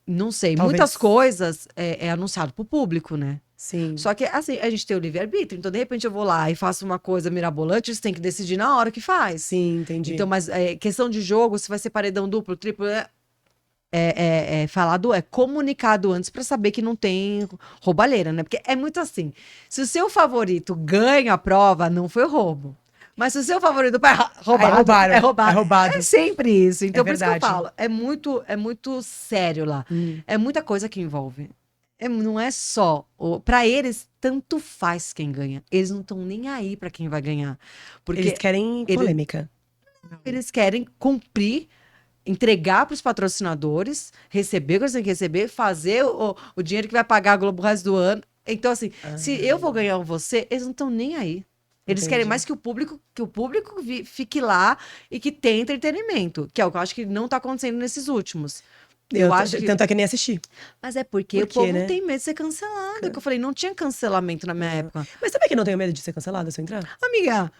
Não sei, Talvez. muitas coisas é anunciado pro público, né? Sim. Só que, assim, a gente tem o livre-arbítrio. Então, de repente, eu vou lá e faço uma coisa mirabolante, eles têm que decidir na hora que faz. Sim, entendi. Então, mas questão de jogo, se vai ser paredão duplo, triplo, falado, é comunicado antes pra saber que não tem roubalheira, né? Porque é muito assim. Se o seu favorito ganha a prova, não foi roubo. Mas se o seu favorito vai roubado, roubaram. é roubado. É roubado. É sempre isso. Então, por isso que eu verdade. falo, é muito sério lá. É muita coisa que envolve. Não é só. Pra eles, tanto faz quem ganha. Eles não estão nem aí pra quem vai ganhar. Porque Eles querem polêmica. eles querem cumprir, entregar para os patrocinadores, receber o que eles têm que receber, fazer o dinheiro que vai pagar a Globo o resto do ano. Então, assim, se eu vou ganhar você, eles não estão nem aí. Eles Entendi. querem mais que o público fique lá e que tenha entretenimento, que é o que eu acho que não tá acontecendo nesses últimos. Eu acho que. Tanto é que nem assisti. Mas é porque Por o quê, povo né? tem medo de ser cancelado. Que eu falei, não tinha cancelamento na minha época. Mas também que não tenho medo de ser cancelada se eu entrar? Amiga,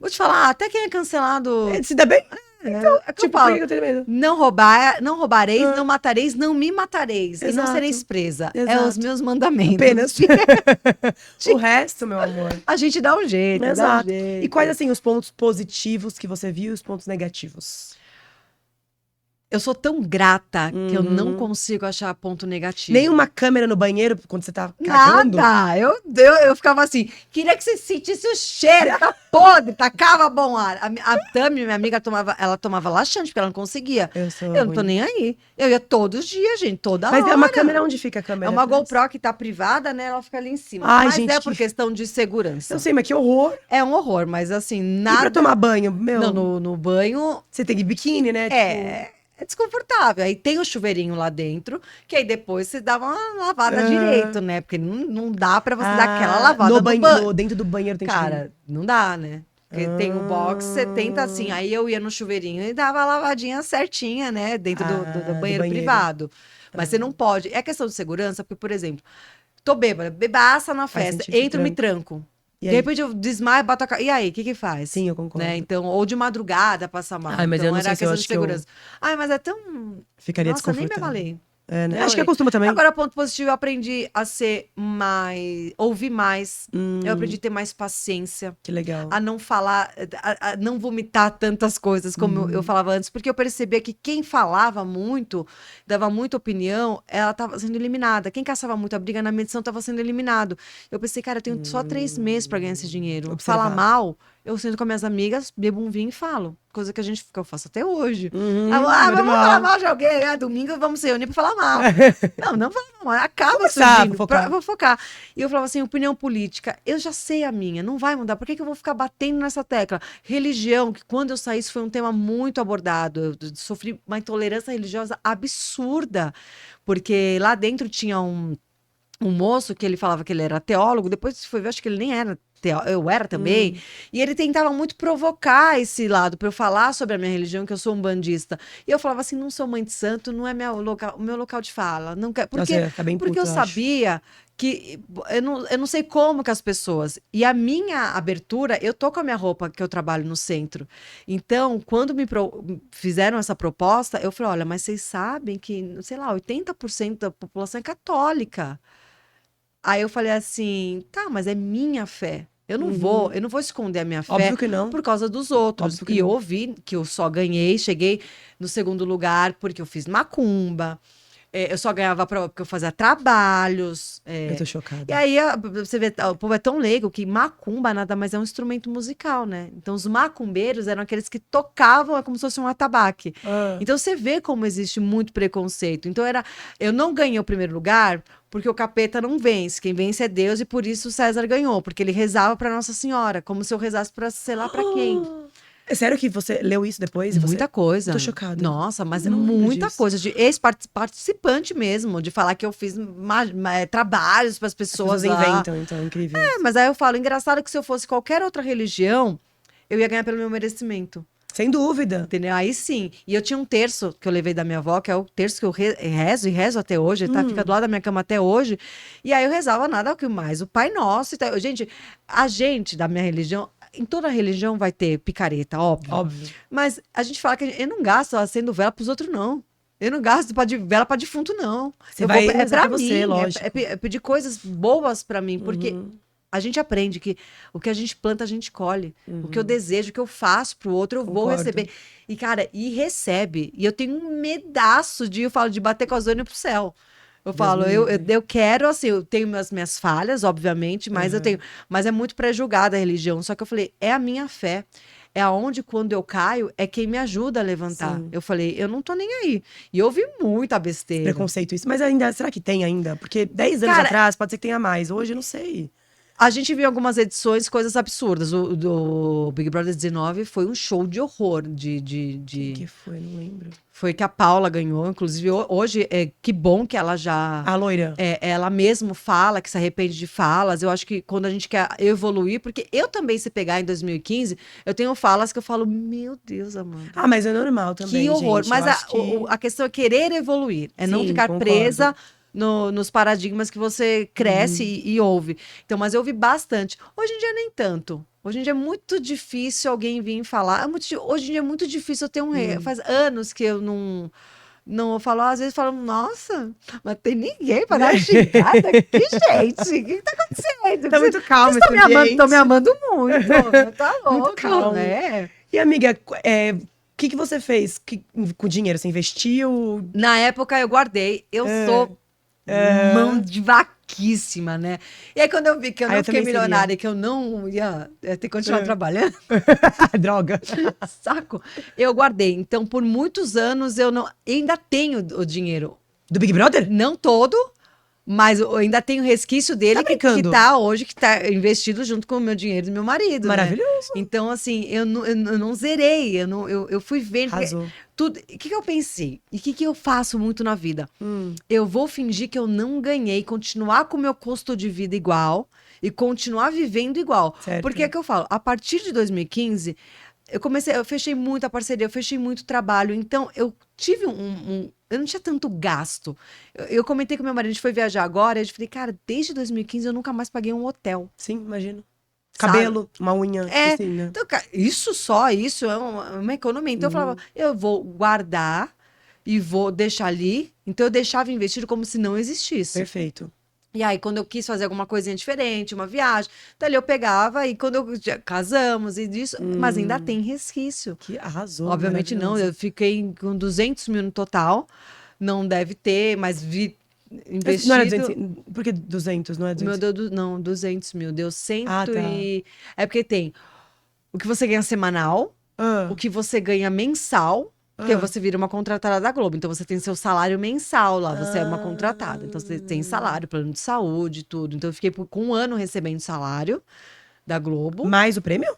vou te falar, até quem é cancelado. Se dá bem? Então, É que eu tipo, por falo, que eu tenho medo? não roubareis, não matareis, não me matareis. E não Exato. sereis presa. É Exato. os meus mandamentos. Apenas. O resto, meu amor. A gente dá um jeito, dá um Exato. jeito. E quais, assim, os pontos positivos que você viu e os pontos negativos? Eu sou tão grata que eu não Uhum. consigo achar ponto negativo. Nem uma câmera no banheiro quando você tá cagando? Nada! Eu ficava assim, queria que você sentisse o cheiro, tá podre, tacava bom ar. A Tami, minha amiga, ela tomava laxante, porque ela não conseguia. Eu sou Eu não tô ruim. nem aí. Eu ia todos os dias, gente, toda Mas hora. é uma câmera, onde fica a É câmera? uma atrás? GoPro que tá privada, né? Ela fica ali em cima. Ai, Mas gente, é por questão de segurança. Eu sei, mas que horror. É um horror, mas assim, E pra nada. tomar banho, meu, Não, no banho você tem que ir biquíni, né? Tipo, é desconfortável. Aí tem o chuveirinho lá dentro, que aí depois você dá uma lavada Ah. direito, né? Porque não dá pra você dar aquela lavada no no banho, banho. dentro do banheiro tem Cara, não dá, né? Porque tem o box, você tenta assim. Aí eu ia no chuveirinho e dava a lavadinha certinha, né? Dentro do banheiro privado. Mas você não pode. É questão de segurança, porque, por exemplo, tô bêbada, bebaça na Faz festa, sentido, entro, me tranco. E De aí? repente eu desmaio, bato a cara. E aí, o que que faz? Sim, eu concordo. Né? Então, ou de madrugada passa mal. Ai, mas então eu não era sei se eu questão acho de que eu segurança. Ai, mas é tão. ficaria Nossa, nem me desconfortável. abalei. É, né? Eu Acho que olhei. acostuma também. Agora, ponto positivo, eu aprendi a ser mais. Ouvir mais. Eu aprendi a ter mais paciência. Que legal. A não falar, a não vomitar tantas coisas como eu falava antes, porque eu percebia que quem falava muito, dava muita opinião, ela estava sendo eliminada. Quem caçava muita briga na medição estava sendo eliminado. Eu pensei, cara, eu tenho só 3 meses para ganhar esse dinheiro. Observar. Falar mal, eu sento com as minhas amigas, bebo um vinho e falo. Coisa que que eu faço até hoje. Vamos falar mal de alguém. Domingo vamos se reunir pra falar mal. Não fala mal. Acaba Conversar, surgindo. Vou focar. E eu falava assim, opinião política. Eu já sei a minha, não vai mudar. Por que eu vou ficar batendo nessa tecla? Religião, que quando eu saí, isso foi um tema muito abordado. Eu sofri uma intolerância religiosa absurda. Porque lá dentro tinha um moço que ele falava que ele era teólogo, depois foi ver, acho que ele nem era eu era também, e ele tentava muito provocar esse lado para eu falar sobre a minha religião, que eu sou umbandista. E eu falava assim, não sou mãe de santo, não é o meu local de fala. Não quer, porque Nossa, ia ficar bem porque puto, eu eu acho. sabia que eu não sei como que as pessoas. E a minha abertura, eu tô com a minha roupa que eu trabalho no centro. Então, quando fizeram essa proposta, eu falei, olha, mas vocês sabem que, sei lá, 80% da população é católica. Aí eu falei assim, tá, mas é minha fé. Eu não vou esconder a minha fé Óbvio que não. por causa dos outros. Óbvio que E eu não. ouvi que eu só ganhei, cheguei no segundo lugar porque eu fiz macumba. Eu só ganhava prova porque eu fazia trabalhos. Eu tô chocada. E aí, você vê, o povo é tão leigo que macumba nada mais é um instrumento musical, né? Então, os macumbeiros eram aqueles que tocavam, é como se fosse um atabaque. Então, você vê como existe muito preconceito. Então, eu não ganhei o primeiro lugar porque o capeta não vence. Quem vence é Deus e por isso o César ganhou. Porque ele rezava pra Nossa Senhora, como se eu rezasse pra sei lá pra quem. É sério que você leu isso depois? E Muita coisa. Eu tô chocada. Nossa, mas é Não lembro muita disso. coisa. De ex-participante mesmo, de falar que eu fiz trabalhos para as As pessoas pessoas lá. inventam, então, é incrível. Mas aí eu falo, engraçado que se eu fosse qualquer outra religião, eu ia ganhar pelo meu merecimento. Sem dúvida. Entendeu? Aí sim. E eu tinha um terço que eu levei da minha avó, que é o terço que eu rezo e rezo até hoje, fica do lado da minha cama até hoje. E aí eu rezava nada que mais o Pai Nosso. E tal. Gente, a gente da minha religião, em toda religião vai ter picareta, óbvio. Óbvio. Mas a gente fala que eu não gasto acendendo vela pros outros, não. Eu não gasto vela pra defunto, não. Você vai rezar pra pra você, mim, lógico. é pedir coisas boas pra mim, porque a gente aprende que o que a gente planta, a gente colhe. O que eu desejo, o que eu faço pro outro, eu vou Concordo. receber. E, cara, recebe. E eu tenho um medaço eu falo, de bater com as olhas pro céu. Eu falo, eu quero, assim, eu tenho as minhas falhas, obviamente, mas mas é muito pré-julgada a religião. Só que eu falei, é a minha fé. É aonde, quando eu caio, é quem me ajuda a levantar. Sim. Eu falei, eu não tô nem aí. E eu ouvi muita besteira. Preconceito isso. Mas ainda, será que tem ainda? Porque 10 anos Cara, atrás pode ser que tenha mais. Hoje eu não sei. A gente viu algumas edições, coisas absurdas. O do Big Brother 19 foi um show de horror. O que foi? Não lembro. Foi que a Paula ganhou. Inclusive, hoje, que bom que ela já... A loira. Ela mesmo fala que se arrepende de falas. Eu acho que quando a gente quer evoluir... Porque eu também, se pegar em 2015, eu tenho falas que eu falo, meu Deus, Amanda. Ah, mas é normal também, Que horror. gente. Mas Eu acho que... a questão é querer evoluir. É não Sim, ficar concordo. presa nos paradigmas que você cresce e ouve. Então, mas eu ouvi bastante. Hoje em dia, nem tanto. Hoje em dia é muito difícil alguém vir falar. Hoje em dia é muito difícil eu ter um rei. Faz anos que eu não eu falo, às vezes falo, nossa, mas tem ninguém para dar xingada. Que gente, o que tá acontecendo? Tá muito calmo Vocês esse ambiente. Estão me amando muito. Tá louco, Muito calmo. né? E, amiga, que você fez com o dinheiro? Você investiu? Na época eu guardei. Eu sou mão de vaquíssima, né? E aí quando eu vi que eu Ah, não eu fiquei também seria. milionária e que eu não ia ter que continuar trabalhando, Droga. saco, eu guardei. Então por muitos anos eu ainda tenho o dinheiro. Do Big Brother? Não todo, mas eu ainda tenho resquício dele Tá brincando? que tá investido junto com o meu dinheiro do meu marido, né? Maravilhoso. Então, assim, eu não zerei, eu fui vendo. Porque Arrasou. tudo, o que eu pensei? E o que eu faço muito na vida? Eu vou fingir que eu não ganhei, continuar com o meu custo de vida igual e continuar vivendo igual. Certo. Porque é que eu falo, a partir de 2015, eu fechei muita parceria, eu fechei muito trabalho, então eu tive eu não tinha tanto gasto. Eu comentei com meu marido, a gente foi viajar agora, e eu falei, cara, desde 2015 eu nunca mais paguei um hotel. Sim, imagino. Sabe? Cabelo, uma unha, É, assim, né? então, isso é uma economia. Então eu falava, eu vou guardar e vou deixar ali. Então eu deixava investido como se não existisse. Perfeito. E aí, quando eu quis fazer alguma coisinha diferente, uma viagem, então ali eu pegava e quando casamos e disso, mas ainda tem resquício. Que arrasou. Obviamente não, maravilhoso. eu fiquei com 200 mil no total, não deve ter, mas investido. Não era 200, por que 200? Não é O meu 200? deu, não, 200 mil, deu 100 Ah, tá. É porque tem o que você ganha semanal, Ah, o que você ganha mensal, porque você vira uma contratada da Globo, então você tem seu salário mensal lá, você é uma contratada, então você tem salário, plano de saúde, tudo. Então eu fiquei com um ano recebendo salário da Globo. mais o prêmio?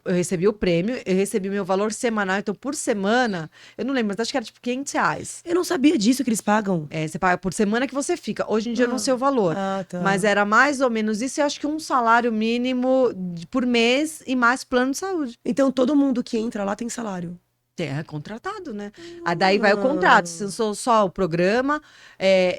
Eu recebi o prêmio, eu recebi meu valor semanal, então por semana, eu não lembro, mas acho que era tipo R$ 500. Eu não sabia disso que eles pagam. É, você paga por semana que você fica. Hoje em dia eu não sei o valor. Ah, tá. Mas era mais ou menos isso, e acho que um salário mínimo por mês e mais plano de saúde. Então todo mundo que entra lá tem salário. É contratado, né? Aí daí vai o contrato. Se eu sou só o programa,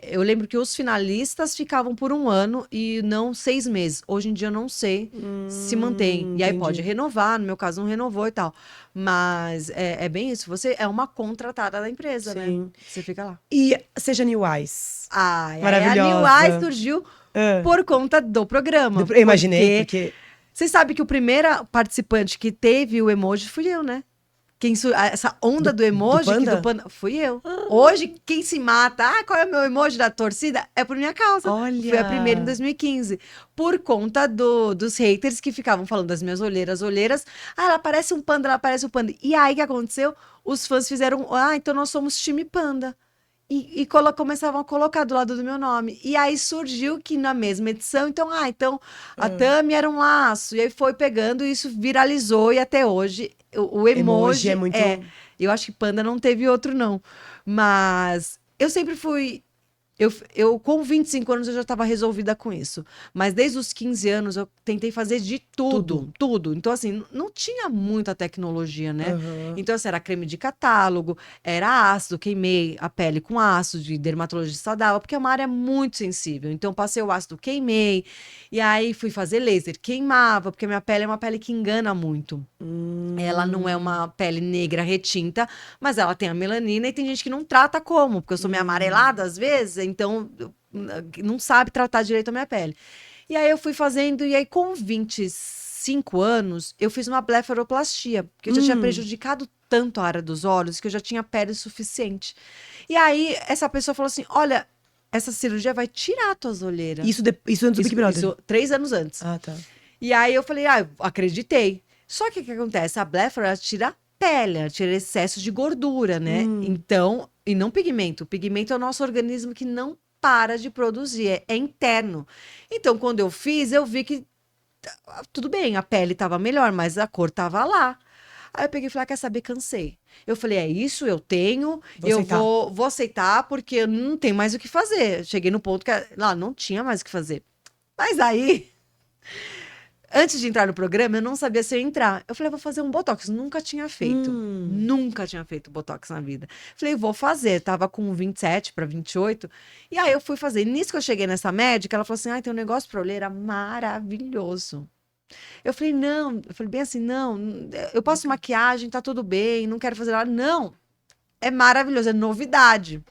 eu lembro que os finalistas ficavam por um ano e não 6 meses. Hoje em dia eu não sei se mantém. E aí entendi. pode renovar, no meu caso não renovou e tal. Mas é bem isso. Você é uma contratada da empresa, né? Sim. Você fica lá. E seja New Eyes. Ai, Maravilhosa. a New Eyes surgiu Ah. por conta do programa. Eu imaginei, porque... Você sabe que o primeiro participante que teve o emoji fui eu, né? Essa onda do emoji do panda? fui eu. Hoje, quem se mata, qual é o meu emoji da torcida? É por minha causa. Olha! Fui a primeira em 2015. Por conta dos haters que ficavam falando das minhas olheiras. Ela parece um panda, ela parece um panda. E aí, o que aconteceu? Os fãs fizeram, então nós somos time panda. E começavam a colocar do lado do meu nome. E aí surgiu que na mesma edição, então a Tami era um laço. E aí foi pegando e isso viralizou. E até hoje, o emoji é muito... eu acho que panda não teve outro, não. Mas eu sempre fui... Eu, com 25 anos, eu já estava resolvida com isso. Mas desde os 15 anos, eu tentei fazer de tudo. Então, assim, não tinha muita tecnologia, né? Então, assim, era creme de catálogo, era ácido, queimei a pele com ácido, de dermatologista dava, porque é uma área muito sensível. Então, passei o ácido, queimei. E aí, fui fazer laser, queimava, porque minha pele é uma pele que engana muito. Ela não é uma pele negra retinta, mas ela tem a melanina e tem gente que não trata como, porque eu sou meio amarelada às vezes, então não sabe tratar direito a minha pele. E aí eu fui fazendo, e aí com 25 anos, eu fiz uma blefaroplastia, porque eu já tinha prejudicado tanto a área dos olhos que eu já tinha pele suficiente. E aí essa pessoa falou assim, olha, essa cirurgia vai tirar tuas olheiras. Isso antes do Big Brother? Isso 3 anos antes. Ah, tá. E aí eu falei, eu acreditei. Só que o que acontece? A blefaro, ela tira a pele, ela tira excesso de gordura, né? Então, e não pigmento. O pigmento é o nosso organismo que não para de produzir, é interno. Então, quando eu fiz, eu vi que tudo bem, a pele estava melhor, mas a cor estava lá. Aí eu peguei e falei, quer saber, cansei. Eu falei, é isso, eu tenho, vou aceitar, porque eu não tenho mais o que fazer. Cheguei no ponto que lá não tinha mais o que fazer. Mas aí... Antes de entrar no programa, eu não sabia se eu ia entrar. Eu falei, vou fazer um botox. Nunca tinha feito. Nunca tinha feito botox na vida. Falei, vou fazer. Tava com 27 para 28. E aí eu fui fazer. Nisso que eu cheguei nessa médica, ela falou assim: tem um negócio pra olheira maravilhoso. Eu falei, não. Eu falei bem assim, não. Eu passo maquiagem, tá tudo bem. Não quero fazer nada. Não. É maravilhoso, é novidade.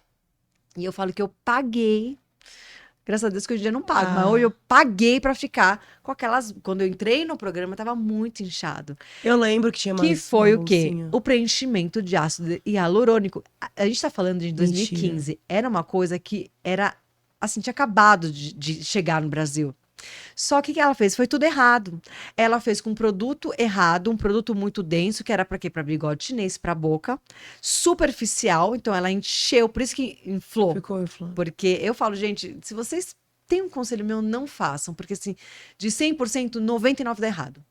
E eu falo que eu paguei Graças a Deus que hoje em dia eu não pago. Ah. Mas hoje eu paguei pra ficar com aquelas... Quando eu entrei no programa, tava muito inchado. Eu lembro que tinha Que umas, foi uma o quê? bolsinha. O preenchimento de ácido hialurônico. A gente tá falando de 2015. Era uma coisa que era, assim, tinha acabado de chegar no Brasil. Só que o que ela fez? Foi tudo errado. Ela fez com um produto errado, um produto muito denso, que era pra quê? Pra bigode chinês, pra boca. Superficial, então ela encheu, por isso que inflou. Ficou inflado. Porque eu falo, gente, se vocês têm um conselho meu, não façam. Porque, assim, de 100%, 99% dá errado.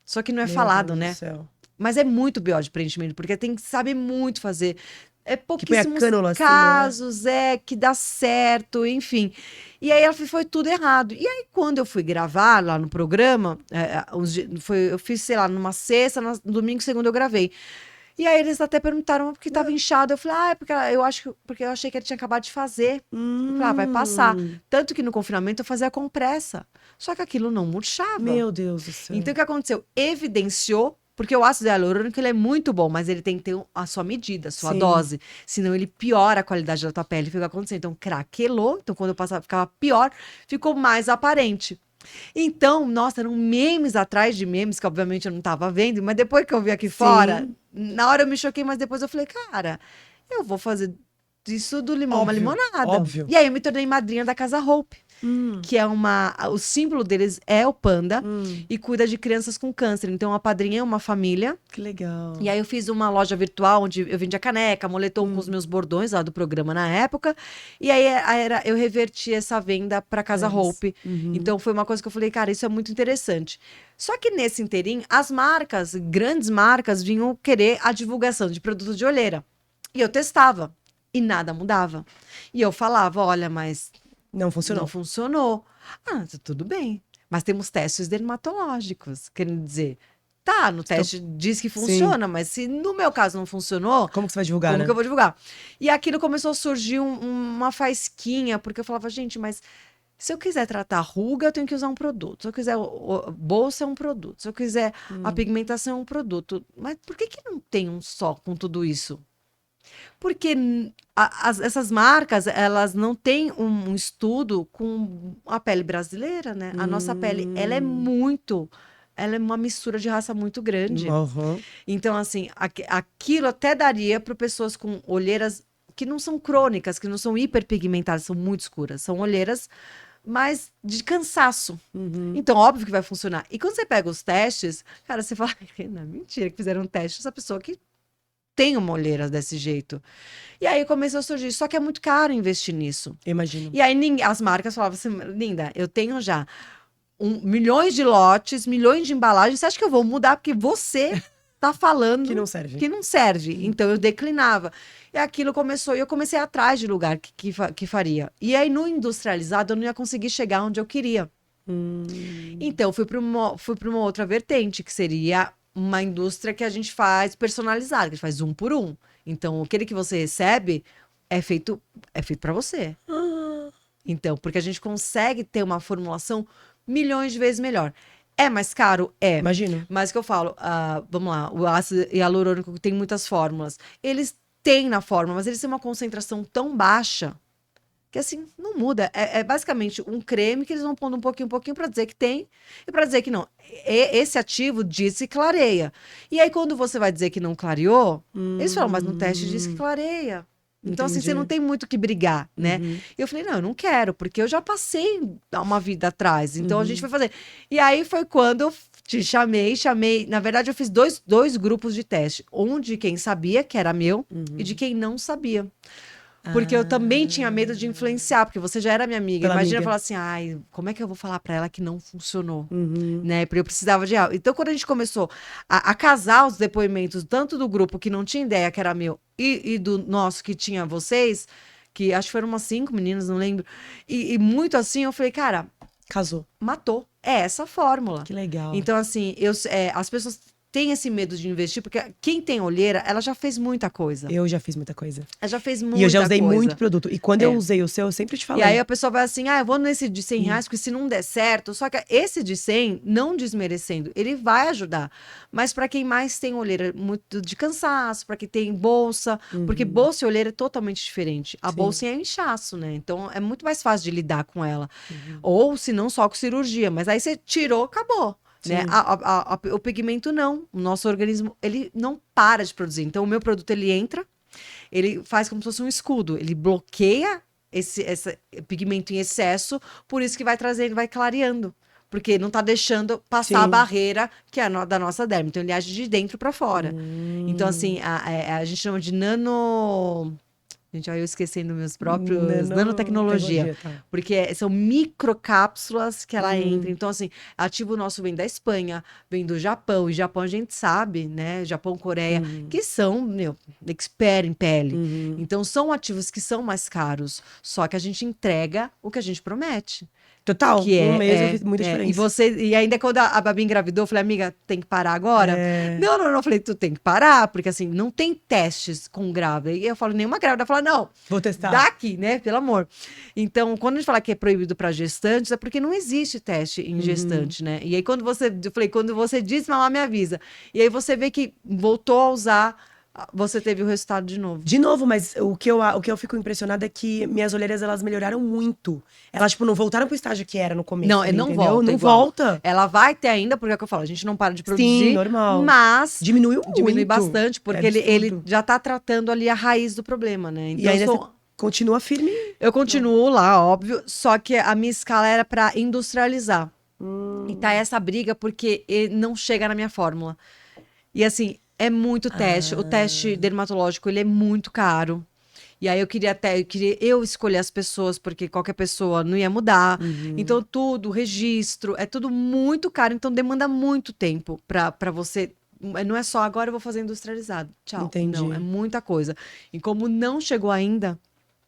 Só que não é Meu falado, Deus né? do céu. Mas é muito pior de preenchimento, porque tem que saber muito fazer. É põe a pouquíssimos cânula assim, não é? casos, que dá certo, enfim. E aí ela foi tudo errado. E aí, quando eu fui gravar lá no programa, eu fiz, sei lá, numa sexta, no domingo, segunda eu gravei. E aí eles até perguntaram por que estava inchado. Eu falei, é porque porque eu achei que ele tinha acabado de fazer. Eu falei, vai passar. Tanto que no confinamento eu fazia compressa. Só que aquilo não murchava. Meu Deus do céu. Então, o que aconteceu? Evidenciou, porque o ácido hialurônico ele é muito bom, mas ele tem que ter a sua medida, a sua Sim. dose. Senão ele piora a qualidade da tua pele. Foi o que aconteceu. Então, craquelou. Então, quando eu passava, ficava pior, ficou mais aparente. Então, nossa, eram memes atrás de memes, que obviamente eu não tava vendo, mas depois que eu vi aqui fora, na hora eu me choquei, mas depois eu falei, cara, eu vou fazer disso do limão uma Óbvio, limonada. óbvio. E aí eu me tornei madrinha da Casa Hope. Que é o símbolo deles é o panda e cuida de crianças com câncer. Então, a padrinha é uma família. Que legal. E aí eu fiz uma loja virtual onde eu vendia caneca, moletom com os meus bordões lá do programa na época. E aí eu reverti essa venda para Casa Hope. Então, foi uma coisa que eu falei, cara, isso é muito interessante. Só que nesse inteirinho, as marcas, grandes marcas, vinham querer a divulgação de produto de olheira. E eu testava. E nada mudava. E eu falava, olha, mas... Não funcionou. Não funcionou. Ah, tudo bem. Mas temos testes dermatológicos. Querendo dizer, tá, no teste diz que funciona, mas se no meu caso não funcionou, Como que você vai divulgar, como né? que eu vou divulgar? E aquilo começou a surgir uma faísquinha, porque eu falava, gente, mas se eu quiser tratar ruga, eu tenho que usar um produto. Se eu quiser bolsa, é um produto. Se eu quiser a pigmentação, é um produto. Mas por que não tem um só com tudo isso? Porque essas marcas, elas não têm um estudo com a pele brasileira, né? A nossa pele, ela é uma mistura de raça muito grande. Então, assim, aquilo até daria para pessoas com olheiras que não são crônicas, que não são hiperpigmentadas, são muito escuras. São olheiras mais de cansaço. Então, óbvio que vai funcionar. E quando você pega os testes, cara, você fala, não, mentira que fizeram um teste essa pessoa que tem uma olheira desse jeito. E aí começou a surgir. Só que é muito caro investir nisso. Imagino. E aí as marcas falavam assim, linda, eu tenho já milhões de lotes, milhões de embalagens. Você acha que eu vou mudar? Porque você tá falando Que não serve. que não serve. Então eu declinava. E aquilo começou, e eu comecei atrás de lugar que faria. E aí no industrializado eu não ia conseguir chegar onde eu queria. Então fui para uma outra vertente, que seria uma indústria que a gente faz personalizada, que a gente faz um por um. Então, aquele que você recebe é feito para você. Então, porque a gente consegue ter uma formulação milhões de vezes melhor. É mais caro? É. Imagino. Mas o que eu falo, vamos lá, o ácido hialurônico tem muitas fórmulas. Eles têm na fórmula, mas eles têm uma concentração tão baixa que assim, não muda. É basicamente um creme que eles vão pondo um pouquinho para dizer que tem e para dizer que não. Esse ativo diz que clareia. E aí, quando você vai dizer que não clareou, eles falam, mas no teste diz que clareia. Então, assim, Entendi. você não tem muito o que brigar, né? E eu falei, não, eu não quero, porque eu já passei uma vida atrás. Então, a gente foi fazer. E aí, foi quando eu te chamei. Na verdade, eu fiz dois grupos de teste. Um de quem sabia que era meu e de quem não sabia. Porque eu também tinha medo de influenciar, porque você já era minha amiga. Pela Imagina amiga. falar assim, ai, como é que eu vou falar pra ela que não funcionou? Né? Porque eu precisava de algo. Então, quando a gente começou a casar os depoimentos, tanto do grupo que não tinha ideia que era meu, e do nosso que tinha vocês, que acho que foram umas 5 meninas, não lembro. E muito assim, eu falei, cara, Casou. matou. É essa a fórmula. Que legal. Então, assim, as pessoas tem esse medo de investir, porque quem tem olheira, ela já fez muita coisa. Eu já fiz muita coisa. Ela já fez muita E eu já usei coisa. muito produto. E quando eu usei o seu, eu sempre te E falei. aí a pessoa vai assim, eu vou nesse de 100 reais, porque se não der certo, só que esse de 100, não desmerecendo, ele vai ajudar. Mas para quem mais tem olheira muito de cansaço, para quem tem bolsa, porque bolsa e olheira é totalmente diferente. A bolsa é inchaço, né? Então é muito mais fácil de lidar com ela. Ou se não, só com cirurgia. Mas aí você tirou, acabou. Né? O pigmento não. O nosso organismo, ele não para de produzir. Então o meu produto, ele entra, ele faz como se fosse um escudo. Ele bloqueia esse pigmento em excesso, por isso que vai trazendo, vai clareando. Porque não tá deixando passar a barreira que é da nossa derme. Então ele age de dentro para fora. Então assim, a gente chama de Gente, aí eu esquecendo meus próprios nanotecnologia. Porque são microcápsulas que ela entra. Então, assim, ativo nosso vem da Espanha, vem do Japão. E Japão a gente sabe, né? Japão, Coreia, que são, expert em pele. Então, são ativos que são mais caros. Só que a gente entrega o que a gente promete. Total, Que um mês eu fiz muita diferença. E ainda quando a Babi engravidou, eu falei, amiga, tem que parar agora? Não, eu falei, tu tem que parar, porque assim, não tem testes com grávida. E eu falo, nenhuma grávida fala, não, vou testar. Daqui, né, pelo amor. Então, quando a gente fala que é proibido para gestantes, é porque não existe teste em gestante, né? E aí, eu falei, quando você diz mamar, me avisa. E aí você vê que voltou a usar, você teve o resultado de novo. De novo, mas o que eu fico impressionada é que minhas olheiras, elas melhoraram muito. Elas, tipo, não voltaram pro estágio que era no começo. Não, ali, não entendeu? volta. Não igual. volta. Ela vai ter ainda, porque é o que eu falo, a gente não para de produzir. Sim, normal. Mas diminui muito. Diminui bastante, porque ele já tá tratando ali a raiz do problema, né? Então, e ainda você continua firme? Eu continuo lá, óbvio, só que a minha escala era para industrializar. E tá essa briga porque não chega na minha fórmula. E assim, é muito teste. O teste dermatológico, ele é muito caro. E aí eu queria eu escolher as pessoas, porque qualquer pessoa não ia mudar. Então tudo, registro, é tudo muito caro. Então demanda muito tempo para você. Não é só agora eu vou fazer industrializado. Tchau. Entendi. Não, é muita coisa. E como não chegou ainda,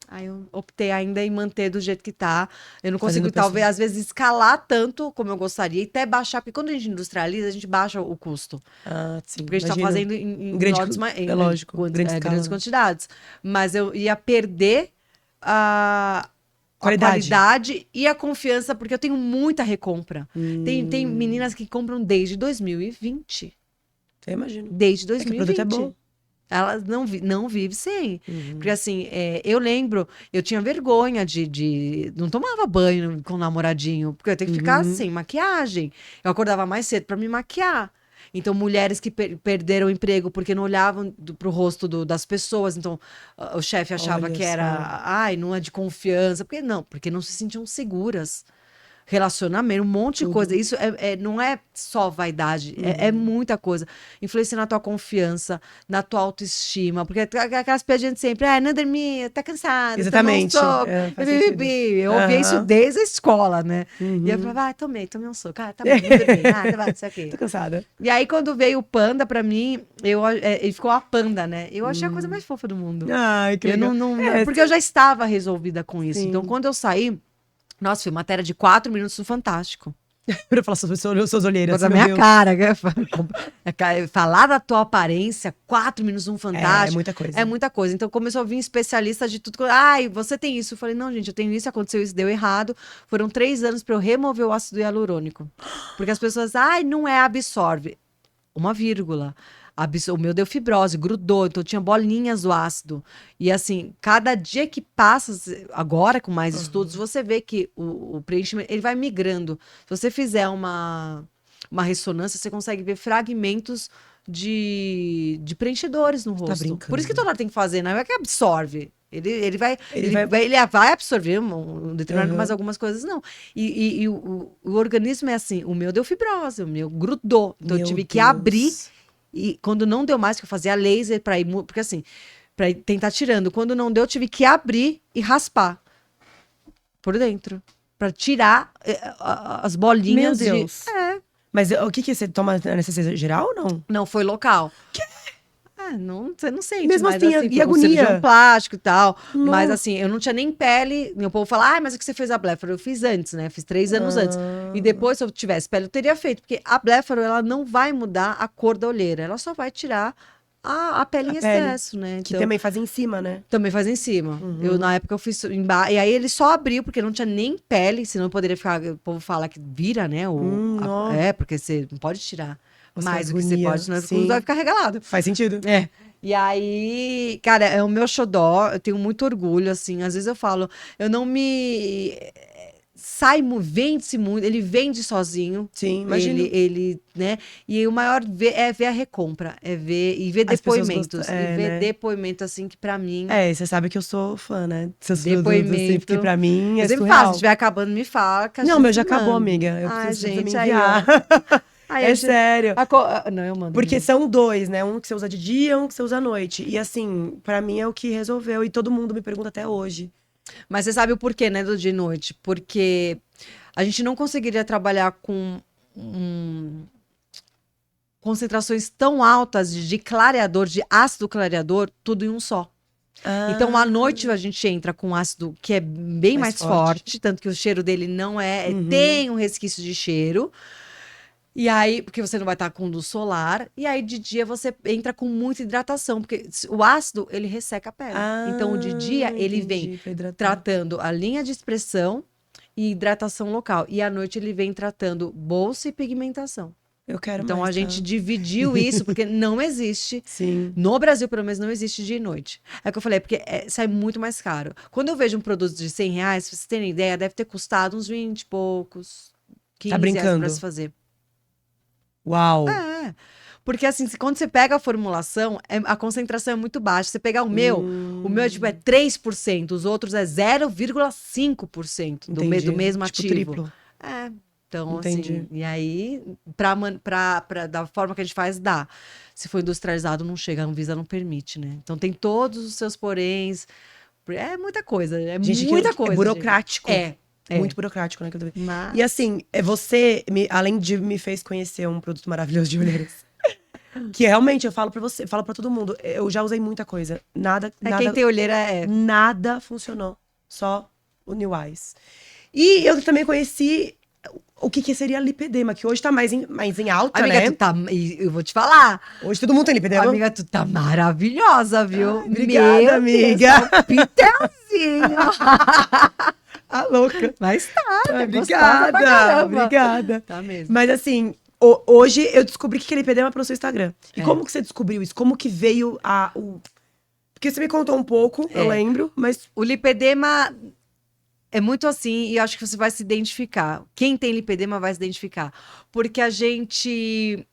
aí eu optei ainda em manter do jeito que tá. Eu não consigo, talvez, às vezes, escalar tanto como eu gostaria, e até baixar, porque quando a gente industrializa, a gente baixa o custo. Sim. Porque a gente tá fazendo em grandes quantidades. Mas eu ia perder a qualidade e a confiança, porque eu tenho muita recompra. Tem meninas que compram desde 2020. Eu imagino. Desde 2020. É que o produto é bom. Ela não vive sem. Porque assim, eu lembro, eu tinha vergonha de não tomava banho com o namoradinho, porque eu tenho que ficar sem maquiagem. Eu acordava mais cedo para me maquiar. Então, mulheres que perderam o emprego porque não olhavam pro rosto das pessoas. Então, o chefe achava que era, não é de confiança. Porque não se sentiam seguras. Relacionamento, um monte de coisa. Isso não é só vaidade, é muita coisa. Influencia na tua confiança, na tua autoestima. Porque aquelas piadinhas de sempre, não dormia, tá cansada. Exatamente. Eu ouvia isso desde a escola, né? E eu falava, tomei um soco. Tá bom, não dormi, tá bom, isso aqui. Tô cansada. E aí, quando veio o panda pra mim, ele ficou a panda, né? Eu achei a coisa mais fofa do mundo. Ai, que legal. Porque eu já estava resolvida com isso. Sim. Então, quando eu saí, nossa, foi matéria de 4 minutos no Fantástico. Pra falar sobre suas olheiras. Da minha cara. Falar da tua aparência, 4 minutos no Fantástico. É muita coisa. É muita coisa. Então começou a vir especialista de tudo. Você tem isso. Eu falei, não, gente, eu tenho isso, aconteceu isso, deu errado. Foram 3 anos pra eu remover o ácido hialurônico. Porque as pessoas, não é absorve. Uma vírgula. O meu deu fibrose, grudou, então tinha bolinhas do ácido. E assim, cada dia que passa, agora com mais estudos, você vê que o preenchimento, ele vai migrando. Se você fizer uma ressonância, você consegue ver fragmentos de preenchedores no rosto. Por isso que toda hora tem que fazer, não é que absorve. Ele vai absorver um determinado, mas algumas coisas não. E o organismo é assim, o meu deu fibrose, o meu grudou. Então eu tive que abrir. E quando não deu mais, que eu fazia laser para ir... Porque assim, para tentar tirando. Quando não deu, eu tive que abrir e raspar por dentro. Para tirar as bolinhas. Meu Deus. Mas o que você toma anestesia geral ou não? Não, foi local. Que? Não, você não sente. Mesmo mas, assim, assim, e agonia? O cirurgião plástico e tal. Não. Mas assim, eu não tinha nem pele. Meu povo fala, mas o que você fez a blefaro? Eu fiz antes, né? Fiz 3 anos antes. E depois, se eu tivesse pele, eu teria feito. Porque a blefaro, ela não vai mudar a cor da olheira. Ela só vai tirar a pele em excesso, né? Que também faz em cima, né? Também faz em cima. Eu, na época, eu fiz embaixo. E aí ele só abriu, porque não tinha nem pele, senão poderia ficar. O povo fala que vira, né? Ó. Porque você não pode tirar Nossa, mais que do que você agonia. pode, senão Sim. vai ficar regalado. Faz sentido. É. E aí, cara, é o meu xodó, eu tenho muito orgulho, assim. Às vezes eu falo, eu não me. Vende-se muito, ele vende sozinho. Sim, imagino. Ele, né? E o maior é ver a recompra, é ver e ver As pessoas depoimentos. gostam- E ver né? depoimento, assim, que pra mim. Você sabe que eu sou fã, né? Seus produtos, assim, Depoimento. porque pra mim é Eu sempre surreal. falo, se estiver acabando, me fala. Que a Não, gente meu já se acabou, manda. amiga. Eu Ai, preciso me gente, aí, enviar. ó. Aí a É gente- sério. Não, eu mando. Porque amiga. são 2, né? Um que você usa de dia, um que você usa à noite. E assim, pra mim é o que resolveu. E todo mundo me pergunta até hoje. Mas você sabe o porquê, né, do dia e noite? Porque a gente não conseguiria trabalhar com concentrações tão altas de clareador, de ácido clareador, tudo em um só. Então, à noite, a gente entra com ácido que é bem Mais mais forte, tanto que o cheiro dele não é. Tem um resquício de cheiro. E aí, porque você não vai estar com luz solar. E aí, de dia, você entra com muita hidratação, porque o ácido, ele resseca a pele. Então, de dia, ele vem entendi, pra hidratar. tratando a linha de expressão e hidratação local. E à noite, ele vem tratando bolsa e pigmentação. Eu quero Então, mais, a gente tá? dividiu isso, porque não existe. Sim. No Brasil, pelo menos, não existe dia e noite. É o que eu falei, porque sai muito mais caro. Quando eu vejo um produto de R$ 100, se vocês terem ideia, deve ter custado uns 20 e poucos, 15 reais brincando? pra se fazer. Uau. É. Porque assim, quando você pega a formulação, a concentração é muito baixa. Você pegar o meu é tipo 3%, os outros é 0,5% do Entendi. mesmo Tipo ativo. triplo. É. Então, Entendi. assim, e aí, da forma que a gente faz, dá. Se for industrializado, não chega, a Anvisa não permite, né? Então tem todos os seus poréns. É muita coisa, Gente, muita aquilo coisa. é burocrático. Gente. Muito burocrático, né? Mas... E assim, você, além de me fez conhecer um produto maravilhoso de olheiras. Que realmente, eu falo pra você, falo pra todo mundo. Eu já usei muita coisa. Nada. quem tem olheira Nada funcionou. Só o New Eyes. E eu também conheci o que seria lipedema, que hoje tá mais em alta, Amiga, né? tu tá. Eu vou te falar. Hoje todo mundo tem lipedema. Amiga, tu tá maravilhosa, viu? Ai, obrigada, Meu amiga. Deus, tá um pitelzinho. A louca. Mas tá, Ai, gostosa pra obrigada, caramba. obrigada. Tá mesmo. Mas assim, hoje eu descobri que é lipedema pelo seu Instagram. E É. como que você descobriu isso? Como que veio Porque você me contou um pouco, eu lembro, mas... O lipedema é muito assim, e eu acho que você vai se identificar. Quem tem lipedema vai se identificar. Porque a gente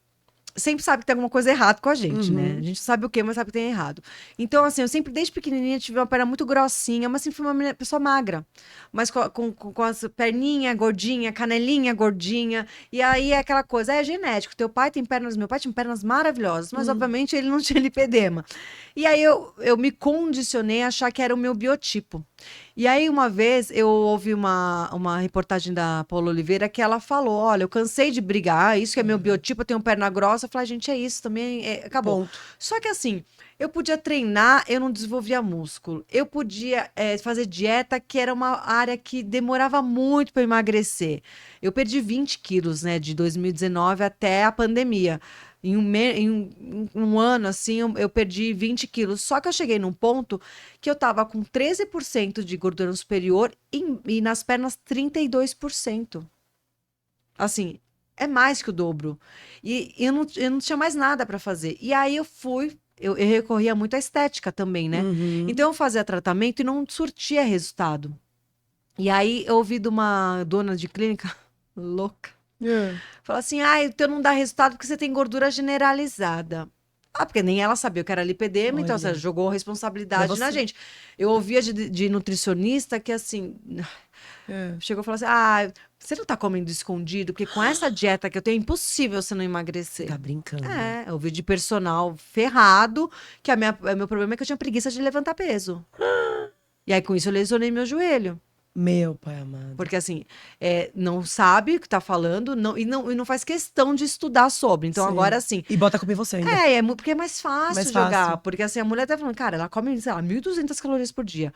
sempre sabe que tem alguma coisa errada com a gente, né? A gente sabe o quê, mas sabe que tem errado. Então, assim, eu sempre, desde pequenininha, tive uma perna muito grossinha, mas sempre fui uma pessoa magra. Mas com as perninhas gordinha, canelinha gordinha. E aí é aquela coisa, é genético. Meu pai tem pernas maravilhosas, mas obviamente ele não tinha lipedema. E aí eu me condicionei a achar que era o meu biotipo. E aí, uma vez, eu ouvi uma reportagem da Paula Oliveira que ela falou, olha, eu cansei de brigar, isso que é meu biotipo, eu tenho perna grossa. Eu falei, gente, é isso também, acabou. Ponto. Só que assim, eu podia treinar, eu não desenvolvia músculo. Eu podia fazer dieta, que era uma área que demorava muito para emagrecer. Eu perdi 20 quilos, né, de 2019 até a pandemia. Em um ano, assim, eu perdi 20 quilos. Só que eu cheguei num ponto que eu tava com 13% de gordura superior e nas pernas 32%. Assim, é mais que o dobro. E eu não tinha mais nada para fazer. E aí eu recorria muito à estética também, né? Então eu fazia tratamento e não surtia resultado. E aí eu ouvi de uma dona de clínica louca. Fala assim, o teu não dá resultado porque você tem gordura generalizada. Porque nem ela sabia o que era lipedema, então você jogou a responsabilidade na gente. Eu ouvia de nutricionista que assim, chegou e falou assim, você não tá comendo escondido? Porque com essa dieta que eu tenho, é impossível você não emagrecer. Tá brincando. Eu ouvi de personal ferrado, que meu problema é que eu tinha preguiça de levantar peso. E aí com isso eu lesionei meu joelho. Meu pai amado. Porque, assim, não sabe o que tá falando e não faz questão de estudar sobre. Então, Sim. agora, assim... E bota a culpa em você ainda. Porque é mais fácil Mais jogar. fácil. Porque, assim, a mulher tá falando, cara, ela come, sei lá, 1.200 calorias por dia.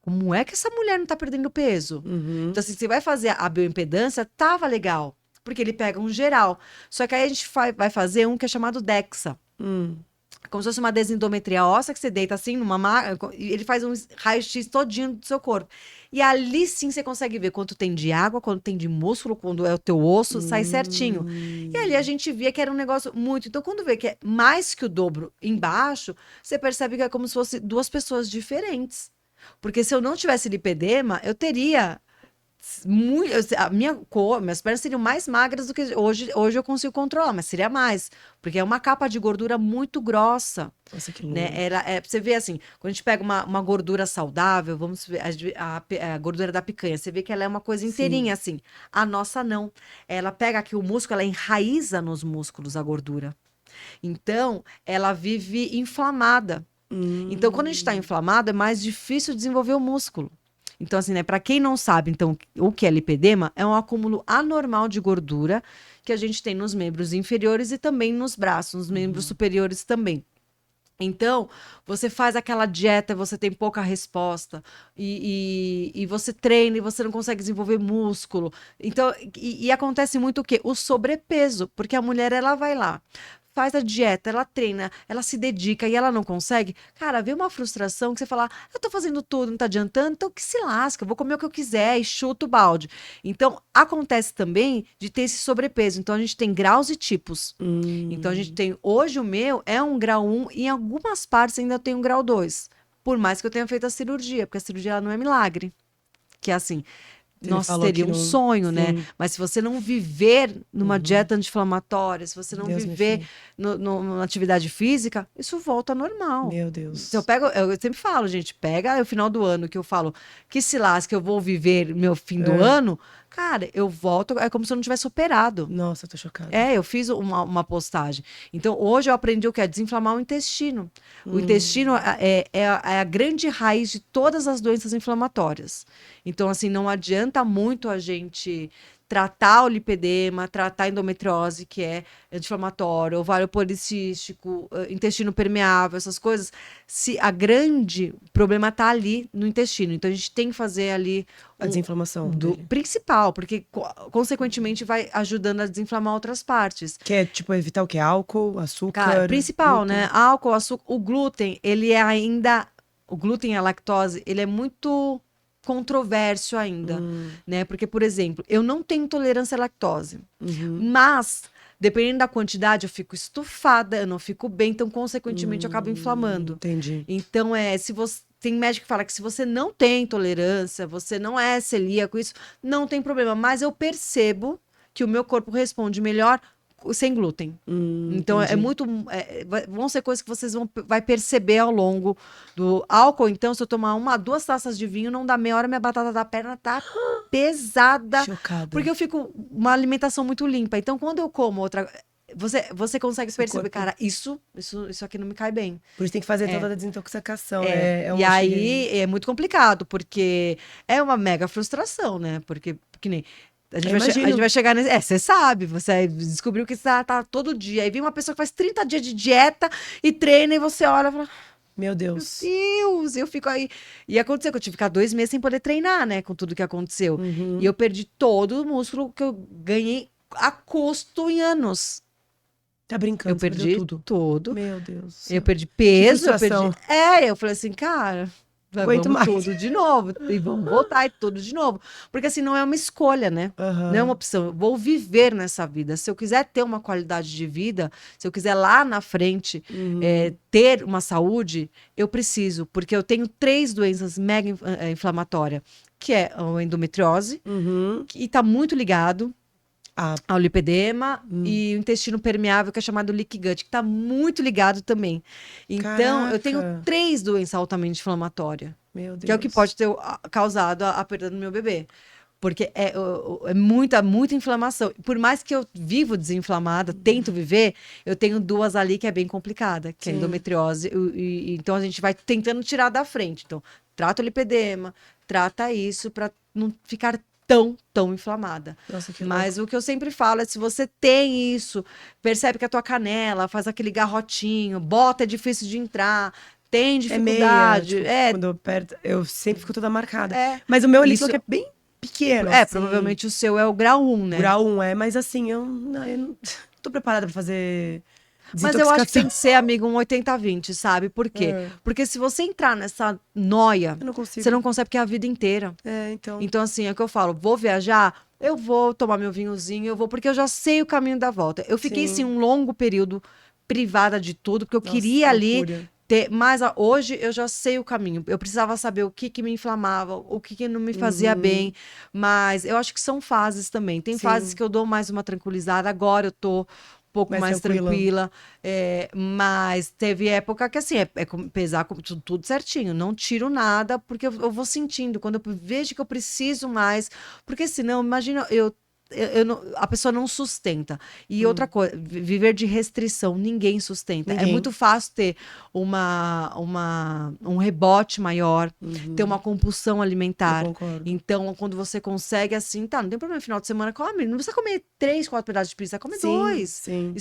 Como é que essa mulher não tá perdendo peso? Uhum. Então, assim, você vai fazer a bioimpedância, tava legal. Porque ele pega um geral. Só que aí a gente vai fazer um que é chamado DEXA. Como se fosse uma desendometria óssea, que você deita assim numa e ele faz um raio-x todinho do seu corpo. E ali sim você consegue ver quanto tem de água, quanto tem de músculo, quando é o teu osso, sai certinho. E ali a gente via que era um negócio muito. Então, quando vê que é mais que o dobro embaixo, você percebe que é como se fosse duas pessoas diferentes. Porque se eu não tivesse lipedema, eu teria muito, minhas pernas seriam mais magras do que hoje. Hoje eu consigo controlar, mas seria mais, porque é uma capa de gordura muito grossa. Nossa, que louco. Né? Você vê assim, quando a gente pega uma gordura saudável, vamos ver a gordura da picanha, você vê que ela é uma coisa inteirinha assim. A nossa não. Ela pega aqui o músculo, ela enraiza nos músculos a gordura. Então, ela vive inflamada. Então, quando a gente está inflamado, é mais difícil desenvolver o músculo. Então, assim, né, para quem não sabe, então, o que é lipedema, é um acúmulo anormal de gordura que a gente tem nos membros inferiores e também nos braços, nos membros superiores também. Então, você faz aquela dieta, você tem pouca resposta, e você treina e você não consegue desenvolver músculo. Então, e acontece muito o quê? O sobrepeso, porque a mulher, ela vai lá, faz a dieta, ela treina, ela se dedica e ela não consegue. Cara, vê uma frustração que você fala, eu tô fazendo tudo, não tá adiantando, então que se lasca, eu vou comer o que eu quiser e chuto o balde. Então, acontece também de ter esse sobrepeso. Então, a gente tem graus e tipos. Então, a gente tem, hoje o meu é um grau 1 e em algumas partes ainda tem um grau 2. Por mais que eu tenha feito a cirurgia, porque a cirurgia ela não é milagre. Que é assim, nossa, seria um sonho, né? Mas se você não viver numa dieta anti-inflamatória, se você não viver numa atividade física, isso volta ao normal. Meu Deus. Se eu sempre falo, gente, pega o final do ano que eu falo que se lasca, eu vou viver meu fim do ano, cara, eu volto, é como se eu não tivesse operado. Nossa, eu tô chocada. Eu fiz uma postagem. Então, hoje eu aprendi o que é desinflamar o intestino. O intestino é a grande raiz de todas as doenças inflamatórias. Então, assim, não adianta muito a gente tratar o lipedema, tratar a endometriose, que é anti-inflamatório, ovário policístico, intestino permeável, essas coisas, se a grande problema está ali no intestino. Então, a gente tem que fazer ali a desinflamação do principal, porque, consequentemente, vai ajudando a desinflamar outras partes. Que é, tipo, evitar o quê? Álcool, açúcar? Cara, principal, glúten. né? Álcool, açúcar. O glúten, ele é ainda... O glúten e a lactose, ele é muito controverso ainda, né? Porque, por exemplo, eu não tenho intolerância à lactose, mas, dependendo da quantidade, eu fico estufada, eu não fico bem, então, consequentemente, eu acabo inflamando. Entendi. Então, se você... Tem médico que fala que se você não tem intolerância, você não é celíaco, isso não tem problema. Mas eu percebo que o meu corpo responde melhor sem glúten. Então, entendi. vão ser coisas que vocês vai perceber ao longo do álcool. Então, se eu tomar 2 taças de vinho, não dá meia hora, minha batata da perna tá pesada. Chocada. Porque eu fico uma alimentação muito limpa. Então, quando eu como outra... Você consegue perceber, cara, isso aqui não me cai bem. Por isso tem que fazer toda a desintoxicação. E aí é muito complicado, porque é uma mega frustração, né? Porque, que nem... A gente vai chegar nesse... Você sabe, você descobriu que você tá todo dia. Aí vem uma pessoa que faz 30 dias de dieta e treina, e você olha e fala... Meu Deus. Meu Deus, eu fico aí... E aconteceu que eu tive que ficar 2 meses sem poder treinar, né? Com tudo que aconteceu. E eu perdi todo o músculo que eu ganhei a custo em anos. Tá brincando, eu perdi tudo. Meu Deus. Eu perdi peso, eu falei assim, cara, Aguento vamos mais. tudo de novo. E vamos voltar e tudo de novo. Porque assim, não é uma escolha, né? Não é uma opção. Eu vou viver nessa vida. Se eu quiser ter uma qualidade de vida, se eu quiser lá na frente ter uma saúde, eu preciso. Porque eu tenho 3 doenças mega inflamatórias, que é a endometriose, e tá muito ligado ao lipedema e o intestino permeável, que é chamado leaky gut, que está muito ligado também. Então, eu tenho 3 doenças altamente inflamatórias. Meu Deus. Que é o que pode ter causado a perda do meu bebê. Porque é muita inflamação. Por mais que eu vivo desinflamada, tento viver, eu tenho 2 ali que é bem complicada, que é a endometriose. Então, a gente vai tentando tirar da frente. Então, trata o lipedema, trata isso para não ficar tão inflamada. Nossa, que Mas o que eu sempre falo é, se você tem isso, percebe que a tua canela faz aquele garrotinho, bota é difícil de entrar, tem é meia, dificuldade, tipo, quando eu aperto, eu sempre fico toda marcada. é, Mas o meu, ele isso, falou que é bem pequeno, assim. provavelmente o seu é o grau 1, né? Grau 1, mas assim, eu não tô preparada pra fazer Mas eu acho que tem desintoxicação. que ser, amigo, um 80-20, sabe? Por quê? É. Porque se você entrar nessa noia, Eu não consigo. você não consegue, porque é a vida inteira. Então. Então, assim, é o que eu falo, vou viajar, eu vou tomar meu vinhozinho, eu vou, porque eu já sei o caminho da volta. Eu fiquei, Sim. sim, um longo período privada de tudo, porque eu Nossa, queria ali loucura. ter, mas hoje eu já sei o caminho. Eu precisava saber o que me inflamava, o que não me fazia bem, mas eu acho que são fases também. Tem fases Sim. que eu dou mais uma tranquilizada, agora eu tô um pouco Mais mais tranquila. tranquila, mas teve época que assim, pesar com tudo certinho, não tiro nada, porque eu vou sentindo, quando eu vejo que eu preciso mais, porque senão, imagina, a pessoa não sustenta. E outra coisa, viver de restrição, ninguém sustenta. É Ninguém. muito fácil ter um rebote maior, ter uma compulsão Eu alimentar. concordo. Então, quando você consegue assim, tá, não tem problema, final de semana come, não precisa comer 3, 4 pedaços de pizza, come Sim, 2. sim.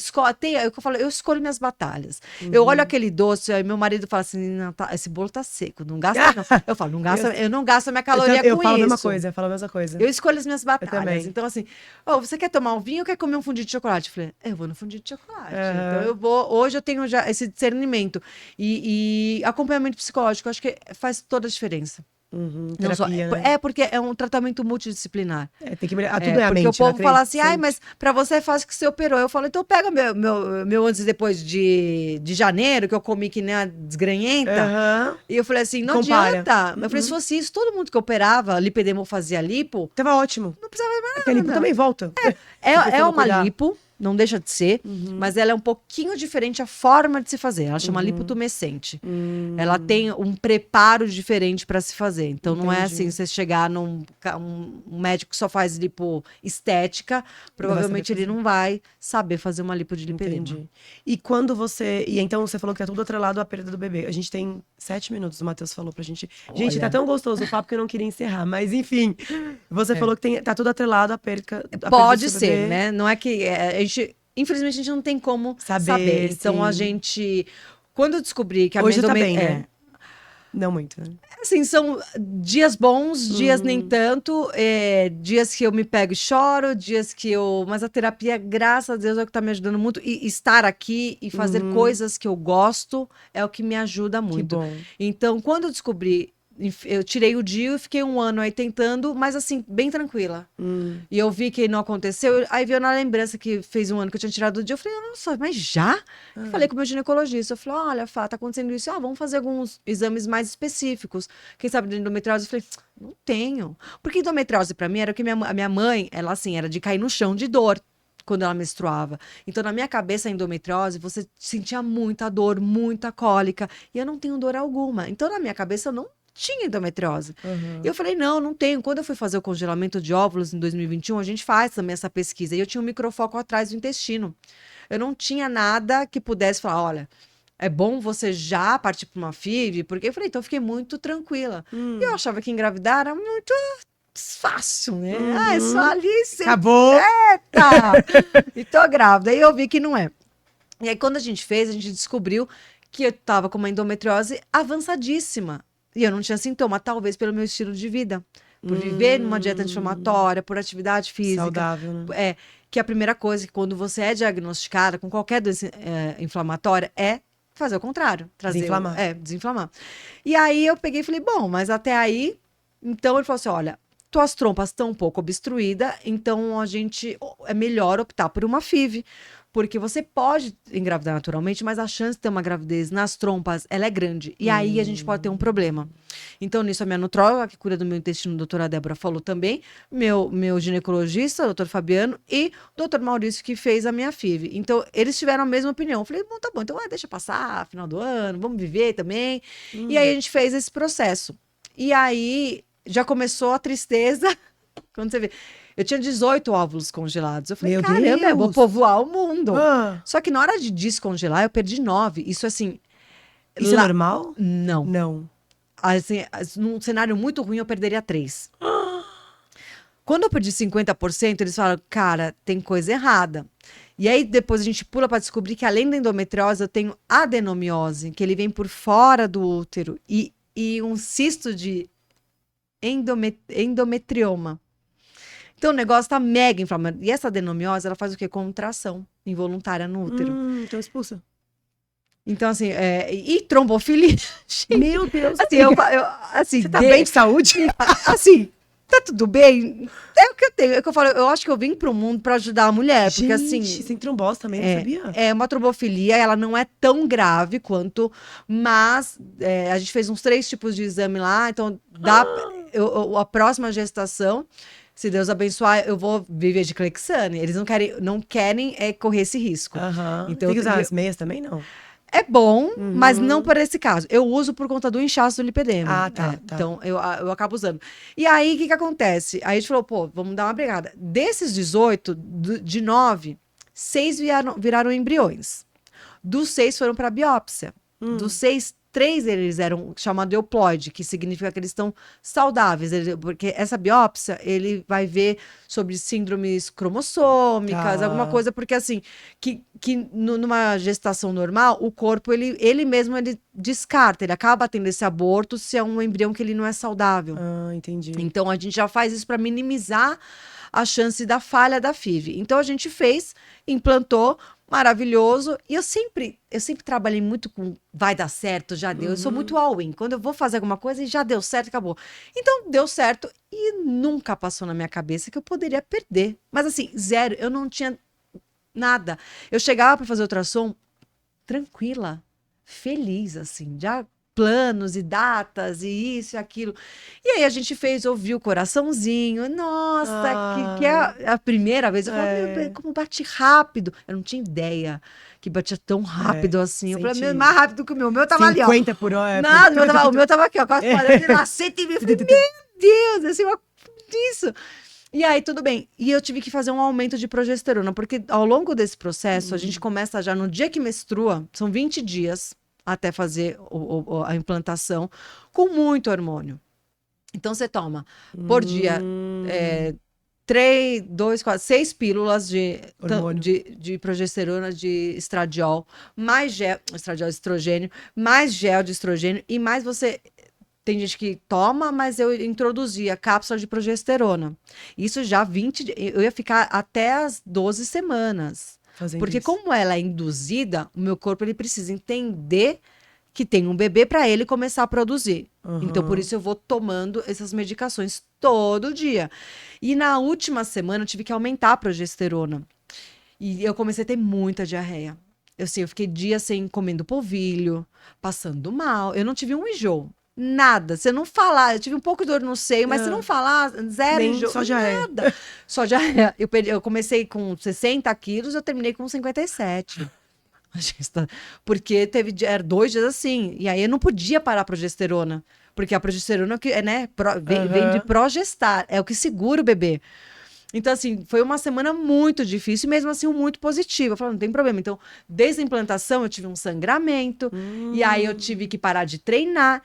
É o que eu falo, eu escolho minhas batalhas. Eu olho aquele doce, aí meu marido fala assim, não, esse bolo tá seco, não gasta não. Eu falo, eu não gasto a minha caloria Eu com falo a mesma isso. coisa, eu falo a mesma coisa. Eu escolho as minhas batalhas. também. Então, assim, você quer tomar um vinho ou quer comer um fondue de chocolate? Eu falei, eu vou no fondue de chocolate. Aham. Então, eu vou. Hoje eu tenho já esse discernimento. E acompanhamento psicológico, eu acho que faz toda a diferença. Não só, Terapia, né? porque é um tratamento multidisciplinar. Tem que melhorar. Tudo é a Porque mente, o povo né? fala assim, ai, Sempre. mas pra você é fácil que você operou. Eu falo, então pega meu antes e depois de janeiro, que eu comi que nem a desgranhenta. Aham. E eu falei assim, não Compara. adianta. Eu falei, se fosse isso, todo mundo que operava, lipedema fazia lipo, Tava ótimo. não precisava mais Porque a lipo nada. também volta. É, Porque se é eu não uma cuidar. lipo, não deixa de ser, mas ela é um pouquinho diferente a forma de se fazer. Ela chama lipotumescente. Ela tem um preparo diferente para se fazer. Então não é Entendi. assim, você chegar um médico que só faz lipo estética, provavelmente saber ele não vai saber fazer uma lipo de lipedema. Entendi. E quando você. E então você falou que é tudo atrelado à perda do bebê. A gente tem 7 minutos, o Matheus falou pra gente. Gente, tá Olha. tão gostoso o papo que eu não queria encerrar. Mas enfim, você falou que tá tudo atrelado à perda. Pode do seu ser, bebê. né? Não é que a gente, infelizmente, a gente não tem como Saber, saber. Então a sim. gente, quando eu descobri que a Hoje minha tá bem, né? Não muito, né? assim, são dias bons, dias nem tanto, dias que eu me pego e choro, dias que eu. Mas a terapia, graças a Deus, é o que tá me ajudando muito. E estar aqui e fazer coisas que eu gosto é o que me ajuda Que muito. bom. Então, quando eu descobri, eu tirei o DIU e fiquei um ano aí tentando, mas assim, bem tranquila. E eu vi que não aconteceu, aí veio na lembrança que fez um ano que eu tinha tirado o DIU, eu falei, nossa, mas já? Eu falei com o meu ginecologista, eu falei, olha, Fá, tá acontecendo isso, vamos fazer alguns exames mais específicos. Quem sabe de endometriose? Eu falei, não tenho. Porque endometriose pra mim era o que a minha mãe, ela assim, era de cair no chão de dor quando ela menstruava. Então, na minha cabeça, a endometriose, você sentia muita dor, muita cólica, e eu não tenho dor alguma. Então, na minha cabeça, eu não tinha endometriose. E eu falei, não tenho. Quando eu fui fazer o congelamento de óvulos em 2021, a gente faz também essa pesquisa. E eu tinha um microfoco atrás do intestino. Eu não tinha nada que pudesse falar, olha, é bom você já partir para uma FIV, porque eu falei, então eu fiquei muito tranquila. E eu achava que engravidar era muito fácil, né? É só ali você... Acabou! E tô grávida. Aí eu vi que não é. E aí, quando a gente fez, a gente descobriu que eu tava com uma endometriose avançadíssima. E eu não tinha sintoma, talvez pelo meu estilo de vida. Por viver numa dieta anti-inflamatória, por atividade física. Saudável, né? Que a primeira coisa que quando você é diagnosticada com qualquer doença inflamatória é fazer o contrário. Desinflamar. Desinflamar. E aí eu peguei e falei, bom, mas até aí... Então ele falou assim, olha, tuas trompas estão um pouco obstruídas, então é melhor optar por uma FIV. Porque você pode engravidar naturalmente, mas a chance de ter uma gravidez nas trompas, ela é grande. E aí a gente pode ter um problema. Então, nisso, a minha nutróloga, que cuida do meu intestino, a doutora Débora, falou também. Meu ginecologista, o doutor Fabiano, e o doutor Maurício, que fez a minha FIV. Então, eles tiveram a mesma opinião. Eu falei, bom, tá bom, então deixa passar, final do ano, vamos viver também. E aí a gente fez esse processo. E aí já começou a tristeza, quando você vê... Eu tinha 18 óvulos congelados. Eu falei, Meu caramba, eu vou Deus! povoar o mundo. Ah, Só que na hora de descongelar, eu perdi 9. Isso assim... isso é normal? Não. Não. Assim, num cenário muito ruim, eu perderia 3. Quando eu perdi 50%, eles falaram, cara, tem coisa errada. E aí depois a gente pula para descobrir que além da endometriose, eu tenho adenomiose, que ele vem por fora do útero, e um cisto de endometrioma. Então o negócio tá mega inflamado. E essa adenomiose, ela faz o quê? Contração involuntária no útero. Então expulsa. Então, assim, e trombofilia. Meu Deus. Assim, assim, você tá bem de saúde? Assim, tá tudo bem? É o que eu tenho. É o que eu falo, eu acho que eu vim pro mundo pra ajudar a mulher. Porque, assim. Você tem trombose também, não sabia? É uma trombofilia, ela não é tão grave quanto, mas a gente fez uns 3 tipos de exame lá, então a próxima gestação, se Deus abençoar, eu vou viver de Clexane. Eles não querem correr esse risco. Então, tem que usar as meias também, não? É bom, mas não por esse caso. Eu uso por conta do inchaço do lipedema. Tá. Então, eu acabo usando. E aí, o que acontece? Aí a gente falou, pô, vamos dar uma brigada. Desses 18, de 9, 6 viraram embriões. Dos 6 foram para biópsia. Dos 6, 3 eles eram chamados euploide, que significa que eles estão saudáveis. Porque essa biópsia, ele vai ver sobre síndromes cromossômicas, alguma coisa, porque assim, que numa gestação normal, o corpo, ele mesmo, ele descarta, ele acaba tendo esse aborto se é um embrião que ele não é saudável. Entendi. Então, a gente já faz isso para minimizar a chance da falha da FIV. Então, a gente fez, implantou, maravilhoso. E eu sempre trabalhei muito com vai dar certo, já deu. Eu sou muito all-in. Quando eu vou fazer alguma coisa e já deu certo, acabou. Então, deu certo e nunca passou na minha cabeça que eu poderia perder. Mas assim, zero. Eu não tinha nada. Eu chegava para fazer ultrassom tranquila, feliz, assim, já planos e datas e isso e aquilo. E aí a gente ouviu o coraçãozinho. Nossa, que é a primeira vez. Eu falei, meu Deus, como bate rápido. Eu não tinha ideia que batia tão rápido assim. Eu falei, meu, mais rápido que o meu. O meu tava ali, ó. 50 por hora. Nada, o meu tava aqui, ó. Quase parando lá, 120. Eu falei, meu Deus, assim, isso. E aí, tudo bem. E eu tive que fazer um aumento de progesterona, porque ao longo desse processo, a gente começa já no dia que menstrua, são 20 dias até fazer a implantação, com muito hormônio. Então, você toma por dia 3, 2, 4, 6 pílulas de progesterona, de estradiol, mais gel, estradiol estrogênio, mais gel de estrogênio, e mais você... Tem gente que toma, mas eu introduzia cápsula de progesterona. Isso já eu ia ficar até as 12 semanas. Porque como ela é induzida, o meu corpo ele precisa entender que tem um bebê para ele começar a produzir. Então, por isso eu vou tomando essas medicações todo dia. E na última semana eu tive que aumentar a progesterona. E eu comecei a ter muita diarreia. Eu fiquei dias sem comendo polvilho, passando mal. Eu não tive um enjoo. Nada. Se eu não falar, eu tive um pouco de dor no seio, mas se não falar, zero enjoo. Só diarreia. Nada. Só diarreia. Eu comecei com 60 quilos, eu terminei com 57. Porque era 2 dias assim. E aí eu não podia parar a progesterona. Porque a progesterona vem de progestar. É o que segura o bebê. Então, assim, foi uma semana muito difícil, mesmo assim, muito positiva. Eu falei, não tem problema. Então, desde a implantação, eu tive um sangramento, e aí eu tive que parar de treinar.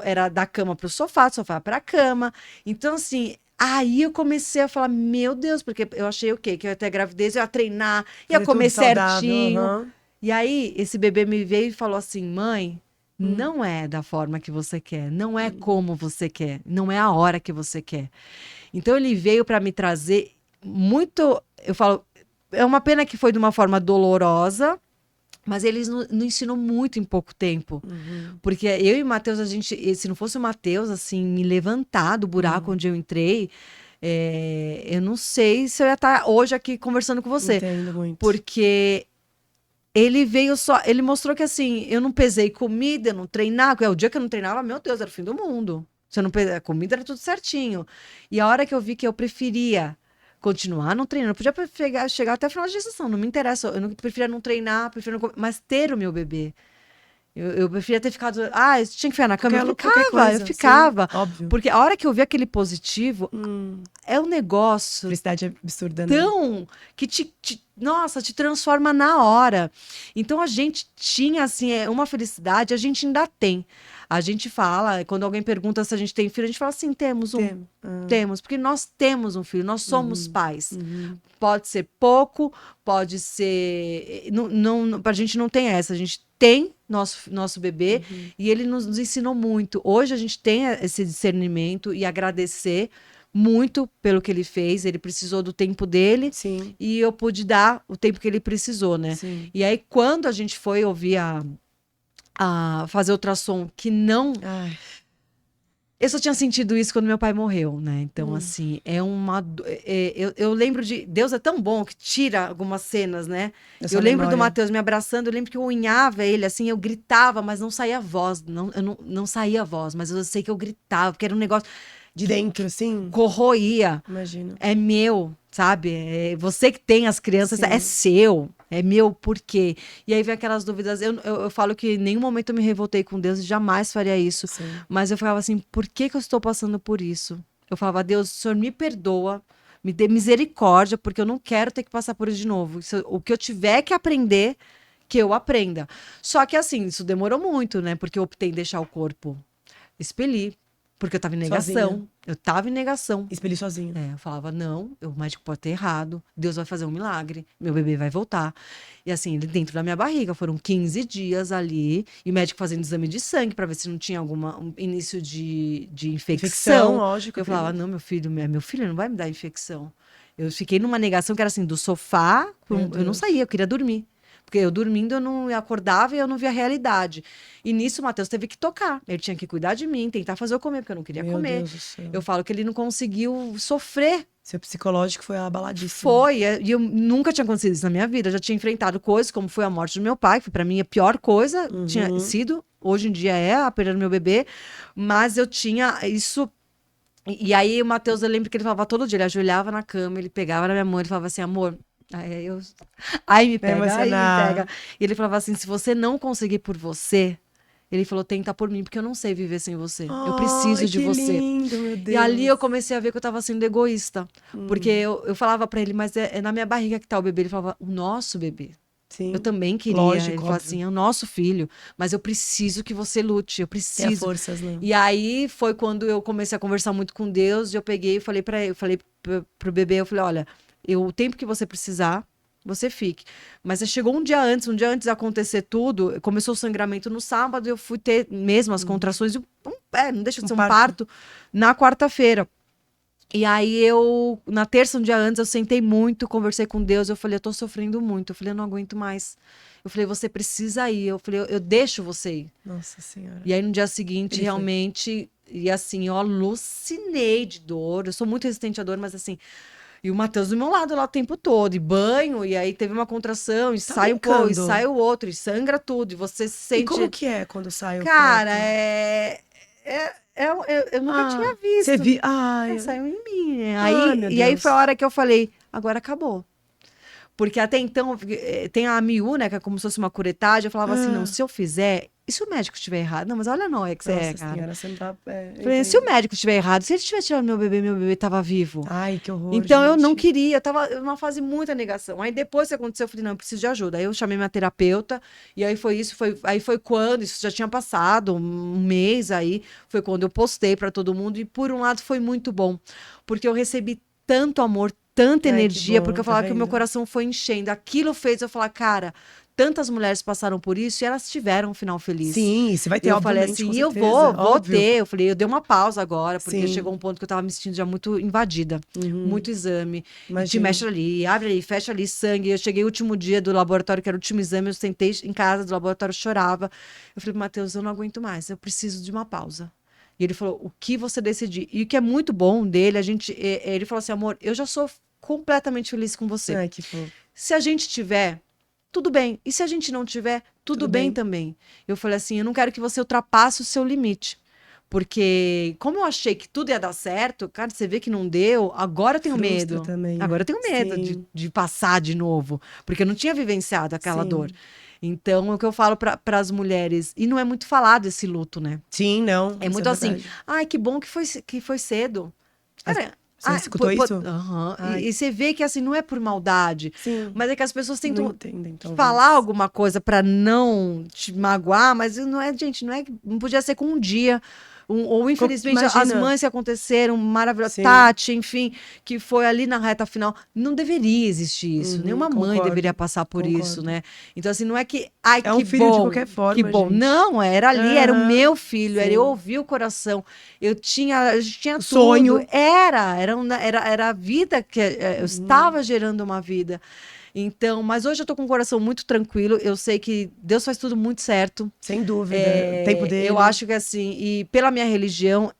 Era da cama para o sofá, do sofá para a cama. Então, assim, aí eu comecei a falar, meu Deus, porque eu achei o quê? Que eu ia ter gravidez, eu ia treinar, ia comer certinho. E aí, esse bebê me veio e falou assim, mãe, não é da forma que você quer, não é como você quer, não é a hora que você quer. Então, ele veio para me trazer muito... Eu falo, é uma pena que foi de uma forma dolorosa, mas eles nos ensinou muito em pouco tempo. Porque eu e o Matheus, se não fosse o Matheus, assim, me levantar do buraco onde eu entrei, eu não sei se eu ia estar hoje aqui conversando com você. Entendo muito. Porque... Ele mostrou que assim, eu não pesei comida, eu não treinava. O dia que eu não treinava, meu Deus, era o fim do mundo. Se eu não pesei, a comida era tudo certinho. E a hora que eu vi que eu preferia continuar não treinando, eu podia chegar até a final de gestação, não me interessa. Eu preferia não treinar, mas ter o meu bebê. Eu preferia ter ficado... eu tinha que ficar na cama. Eu ficava. Sim, óbvio. Porque a hora que eu vi aquele positivo, é um negócio... Felicidade absurda, né? Que nossa, te transforma na hora. Então, a gente tinha, assim, uma felicidade, a gente ainda tem. A gente fala, quando alguém pergunta se a gente tem filho, a gente fala assim, temos um. Ah. Temos, porque nós temos um filho, nós somos pais. Uhum. Pode ser pouco, pode ser... a gente não tem essa, a gente tem nosso bebê e ele nos ensinou muito. Hoje a gente tem esse discernimento e agradecer muito pelo que ele fez. Ele precisou do tempo dele Sim. e eu pude dar o tempo que ele precisou, né? Sim. E aí, quando a gente foi ouvir a fazer ultrassom, que não... Ai. Eu só tinha sentido isso quando meu pai morreu, né? Então, assim, é uma... eu lembro de... Deus é tão bom que tira algumas cenas, né? Essa Eu lembro do memória. Matheus me abraçando, eu lembro que eu unhava ele, assim, eu gritava, mas não saía voz. Não saía voz, mas eu sei que eu gritava, porque era um negócio... De dentro, assim? Corroía. Imagino. É meu, sabe? É você que tem as crianças, Sim. é seu. É meu, por quê? E aí vem aquelas dúvidas. Eu falo que em nenhum momento eu me revoltei com Deus e jamais faria isso. Sim. Mas eu falava assim, por que eu estou passando por isso? Eu falava, Deus, o Senhor me perdoa, me dê misericórdia, porque eu não quero ter que passar por isso de novo. O que eu tiver que aprender, que eu aprenda. Só que assim, isso demorou muito, né? Porque eu optei em deixar o corpo expelir. Porque eu tava em negação. Sozinha. Eu tava em negação. Expeli sozinho. Eu falava, não, o médico pode ter errado, Deus vai fazer um milagre, meu bebê vai voltar. E assim, ele dentro da minha barriga, foram 15 dias ali, e o médico fazendo exame de sangue para ver se não tinha algum início de infecção. Lógico. Eu falava, não, meu filho não vai me dar infecção. Eu fiquei numa negação que era assim, do sofá, Meu eu não Deus. saía, eu queria dormir. Porque eu dormindo, eu não acordava e eu não via a realidade. E nisso o Matheus teve que tocar. Ele tinha que cuidar de mim, tentar fazer eu comer, porque eu não queria Meu comer. Deus do céu. Eu falo que ele não conseguiu sofrer. Seu psicológico foi abaladíssimo. Foi, e eu nunca tinha acontecido isso na minha vida. Eu já tinha enfrentado coisas, como foi a morte do meu pai, que pra mim a pior coisa tinha sido. Hoje em dia é a perda do meu bebê. Mas eu tinha isso. E aí o Matheus, eu lembro que ele falava todo dia, ele ajoelhava na cama, ele pegava na minha mão, ele falava assim, amor. Aí me pega, aí me pega. E ele falava assim, se você não conseguir por você, ele falou, tenta por mim, porque eu não sei viver sem você. Eu preciso de você. Lindo, meu Deus. E ali eu comecei a ver que eu tava sendo egoísta. Porque eu falava pra ele, mas é na minha barriga que tá o bebê. Ele falava, o nosso bebê. Sim. Eu também queria. Lógico, ele falou óbvio. assim, é o nosso filho, mas eu preciso que você lute, eu Tem preciso. forças, né? E aí foi quando eu comecei a conversar muito com Deus, e eu peguei e falei para ele, eu falei pro bebê, eu falei, olha, o tempo que você precisar, você fique. Mas chegou um dia antes de acontecer tudo, começou o sangramento no sábado, eu fui ter mesmo as contrações, não deixa de ser um parto, na quarta-feira. E aí na terça, um dia antes, eu sentei muito, conversei com Deus, eu falei, eu tô sofrendo muito, eu falei, eu não aguento mais. Eu falei, você precisa ir, eu falei, eu deixo você ir. Nossa Senhora. E aí no dia seguinte, realmente, e assim, eu alucinei de dor, eu sou muito resistente à dor, mas assim, e o Matheus do meu lado lá o tempo todo, e banho, e aí teve uma contração, e sai um pouco, e sai o outro, e sangra tudo, e você se sente... E como que é quando sai o Cara, feto? eu nunca tinha visto. Você viu? Ai, Saiu em mim. Né? meu E aí Deus. foi a hora que eu falei, agora acabou. Porque até então, tem a AMIU, né, que é como se fosse uma curetagem, eu falava assim, não, se eu fizer, e se o médico estiver errado? Não, mas olha a nóia que você é, cara. Senhora, você não tá... Falei, se o médico estiver errado, se ele tivesse tirado meu bebê tava vivo. Ai, que horror, Então gente. eu não queria, eu tava numa fase muita negação. Aí depois que aconteceu, eu falei, não, eu preciso de ajuda. Aí eu chamei minha terapeuta, e aí foi isso, aí foi quando, isso já tinha passado, um mês aí, foi quando eu postei pra todo mundo, e por um lado foi muito bom, porque eu recebi tanto amor, tanta energia, bom, porque eu tá falava que o meu vendo? coração foi enchendo. Aquilo fez eu falar, cara, tantas mulheres passaram por isso e elas tiveram um final feliz. Sim, você vai ter, Eu falei obviamente, assim, com e eu certeza, vou óbvio. ter. Eu falei, eu dei uma pausa agora, porque Sim. chegou um ponto que eu tava me sentindo já muito invadida. Muito exame. Te Imagino. mexe ali, abre ali, fecha ali, sangue. Eu cheguei o último dia do laboratório, que era o último exame, eu sentei em casa do laboratório, chorava. Eu falei, Matheus, eu não aguento mais, eu preciso de uma pausa. E ele falou, o que você decidir? E o que é muito bom dele, ele falou assim, amor, eu já sou completamente feliz com você. Ai, que fofo. Se a gente tiver, tudo bem. E se a gente não tiver, tudo bem também. Eu falei assim, eu não quero que você ultrapasse o seu limite. Porque como eu achei que tudo ia dar certo, cara, você vê que não deu, agora eu tenho Frustra medo. também, né? Agora eu tenho medo Sim. de passar de novo. Porque eu não tinha vivenciado aquela Sim. dor. Então, é o que eu falo para as mulheres. E não é muito falado esse luto, né? Sim, não. É isso muito assim, verdade. ai, que bom que foi cedo. Cara, Você escutou isso? Aham. Ai. E você vê que assim, não é por maldade, Sim. mas é que as pessoas Não tentam entendem, talvez. falar alguma coisa pra não te magoar, mas não é, gente, não podia ser com um dia. Ou infelizmente as Imagina. mães que aconteceram, maravilhosas, Sim. Tati, enfim, que foi ali na reta final, não deveria existir isso. Uhum, Nenhuma mãe concordo, deveria passar por isso, concordo. né? Então assim, não é que, ai, É um que filho de bom, qualquer forma, que bom. gente. Não, era ali, era o Aham, meu filho, era sim. eu ouvir o coração. Eu tinha tudo. Sonho. Era a vida que eu Uhum. estava gerando uma vida. Então, mas hoje eu tô com o coração muito tranquilo. Eu sei que Deus faz tudo muito certo. Sem dúvida. O tempo dele. Eu acho que assim, e pela minha religião,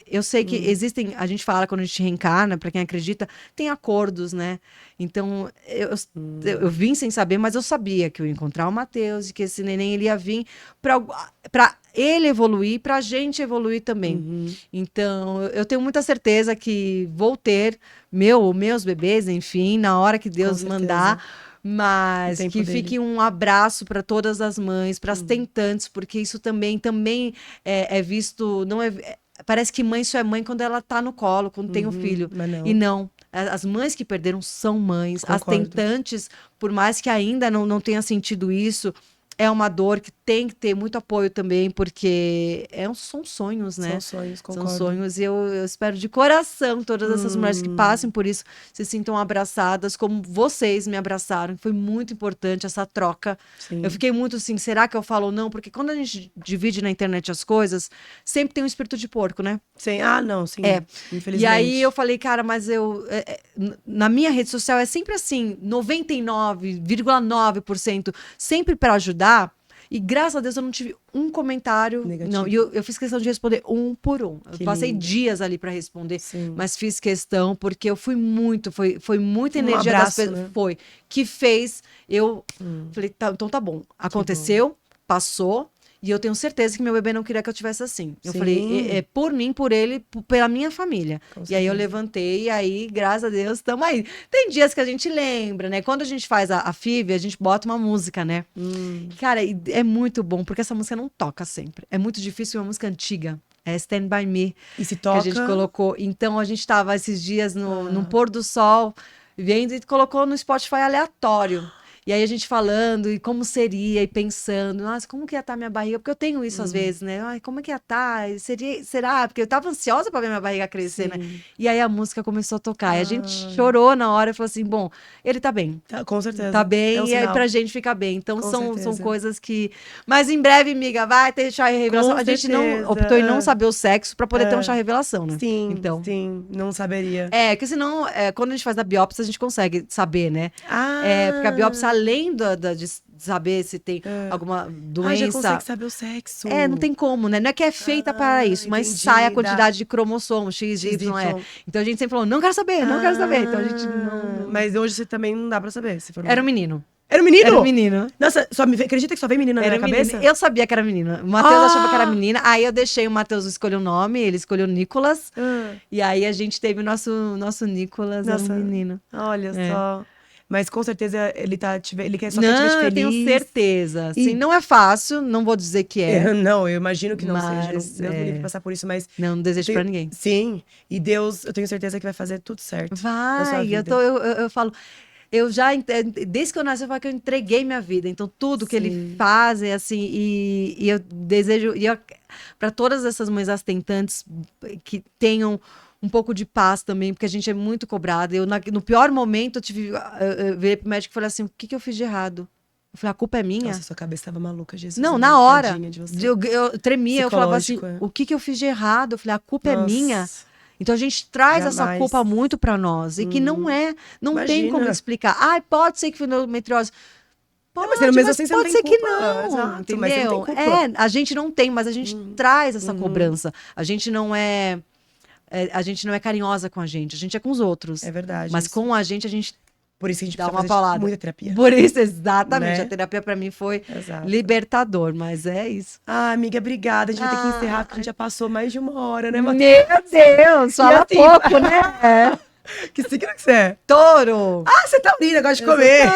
eu sei que existem, a gente fala quando a gente reencarna, para quem acredita, tem acordos, né? Então, eu vim sem saber, mas eu sabia que eu ia encontrar o Mateus e que esse neném ele ia vir para ele evoluir, para a gente evoluir também. Uhum. Então, eu tenho muita certeza que vou ter meus bebês, enfim, na hora que Deus Com mandar. certeza. Mas O tempo que dele. fique um abraço para todas as mães, para as tentantes, porque isso também é visto, não é, parece que mãe só é mãe quando ela tá no colo, quando tem o filho. Mas não. E não, as mães que perderam são mães, as Concordo. tentantes, por mais que ainda não tenha sentido isso, é uma dor que tem que ter muito apoio também, porque são sonhos, né? São sonhos, concordo. São sonhos e eu espero de coração todas essas mulheres que passem por isso se sintam abraçadas como vocês me abraçaram. Foi muito importante essa troca. Sim. Eu fiquei muito assim, será que eu falo ou não? Porque quando a gente divide na internet as coisas, sempre tem um espírito de porco, né? Sim. Ah, não, sim. É. Infelizmente. E aí eu falei, cara, mas na minha rede social é sempre assim, 99,9% sempre para ajudar. E graças a Deus eu não tive um comentário Negativo. não. E eu fiz questão de responder um por um. Eu Que passei lindo. dias ali para responder, Sim. mas fiz questão porque eu fui muita Um energia abraço, das pessoas, né? foi que fez eu falei, então tá bom. Aconteceu, passou. E eu tenho certeza que meu bebê não queria que eu tivesse assim. Eu Sim. falei, é por mim, por ele, pela minha família. Com E aí eu certeza. levantei, e aí, graças a Deus, estamos aí. Tem dias que a gente lembra, né? Quando a gente faz a FIV, a gente bota uma música, né? Cara, e é muito bom, porque essa música não toca sempre. É muito difícil, é uma música antiga. É Stand By Me, E se que toca. a gente colocou. Então, a gente estava esses dias no pôr do sol, vendo e colocou no Spotify aleatório. E aí a gente falando, e como seria, e pensando, nossa, como que ia estar minha barriga? Porque eu tenho isso às vezes, né? Ai, como é que ia estar? Será? Porque eu tava ansiosa para ver minha barriga crescer, né? E aí a música começou a tocar. E a gente chorou na hora e falou assim: bom, ele tá bem. Com certeza. Tá bem, É um e aí sinal. pra gente ficar bem. Então Com são certeza. coisas que. Mas em breve, amiga, vai ter chá e revelação. Com A gente não certeza. optou em não saber o sexo pra poder ter um chá e revelação, né? Sim, Então. sim. Não saberia. Que senão, quando a gente faz a biópsia, a gente consegue saber, né? Ah! Porque a biópsia, além de saber se tem alguma doença. já consegue saber o sexo. Não tem como, né? Não é que é feita para isso, mas entendi. sai a quantidade de cromossomos, X, Y, Então a gente sempre falou, não quero saber, não quero saber. Então a gente não. Mas hoje você também não dá pra saber. Se for Era um menino. Era um menino? Era um menino. Nossa, acredita que só vem menina na Era minha menino. cabeça? Eu sabia que era menina. O Matheus achava que era menina. Aí eu deixei o Matheus escolher o nome, ele escolheu Nicolas. E aí a gente teve o nosso Nicolas, era um menino. Olha só. Mas com certeza ele quer só que Não, eu tivesse eu feliz. tenho certeza. E- Assim, não é fácil, não vou dizer que é. Não, eu imagino que não Mas, seja. Deus me livre de passar por isso, mas. Não desejo pra ninguém. Sim. E Deus, eu tenho certeza que vai fazer tudo certo. na sua Vai, vida. eu falo. Eu já, desde que eu nasci, eu falo que eu entreguei minha vida. Então, tudo que ele faz é assim. E eu desejo. Para todas essas mães astentantes que tenham um pouco de paz também, porque a gente é muito cobrada. No pior momento, eu virei pro médico e falei assim: o que eu fiz de errado? Eu falei: a culpa é minha? Nossa, sua cabeça tava maluca, Jesus. Não, na hora. Tadinha de você. Eu tremia, eu falava assim: Psicológico, o que eu fiz de errado? Eu falei: a culpa é Nossa. minha. Então a gente traz essa Jamais. culpa muito para nós e que não tem Imagina. como explicar. Ah, pode ser que foi endometriose. Pode, mas mesmo assim você não pode tem ser que culpa. não, Exato, entendeu? mas você não tem culpa. A gente não tem, mas a gente traz essa cobrança. A gente não é carinhosa com a gente é com os outros. É verdade. Mas isso. com a gente Por isso que a gente dá precisa uma fazer paulada. muita terapia. Por isso, exatamente. Né? A terapia para mim foi Exato. libertador, mas é isso. Ah, amiga, obrigada. A gente vai ter que encerrar, porque a gente já passou mais de 1 hora, né, Meu Matheus? Deus, fala assim, pouco, né? Que signo que você é? Touro. Ah, você tá taurina, gosta de comer.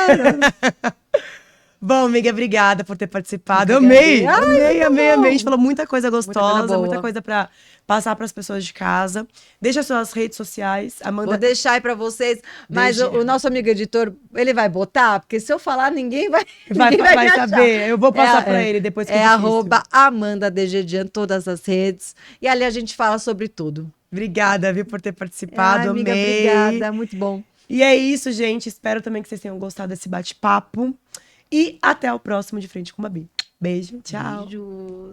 Bom, amiga, obrigada por ter participado. Muito Amei, agradeço. amei. A gente falou muita coisa gostosa, boa. muita coisa pra passar pras pessoas de casa. Deixa suas redes sociais, Amanda. Vou deixar aí pra vocês, mas Deixa. o nosso amigo editor, ele vai botar, porque se eu falar, ninguém vai, Vai, ninguém vai me achar. saber. Eu vou passar É, pra ele depois que É difícil. arroba Amanda DGdian, todas as redes. E ali a gente fala sobre tudo. Obrigada, viu, por ter participado. Ai, amiga, amei. obrigada, muito bom. E é isso, gente. Espero também que vocês tenham gostado desse bate-papo. E até o próximo De Frente com Babi. Beijo, tchau. Beijos.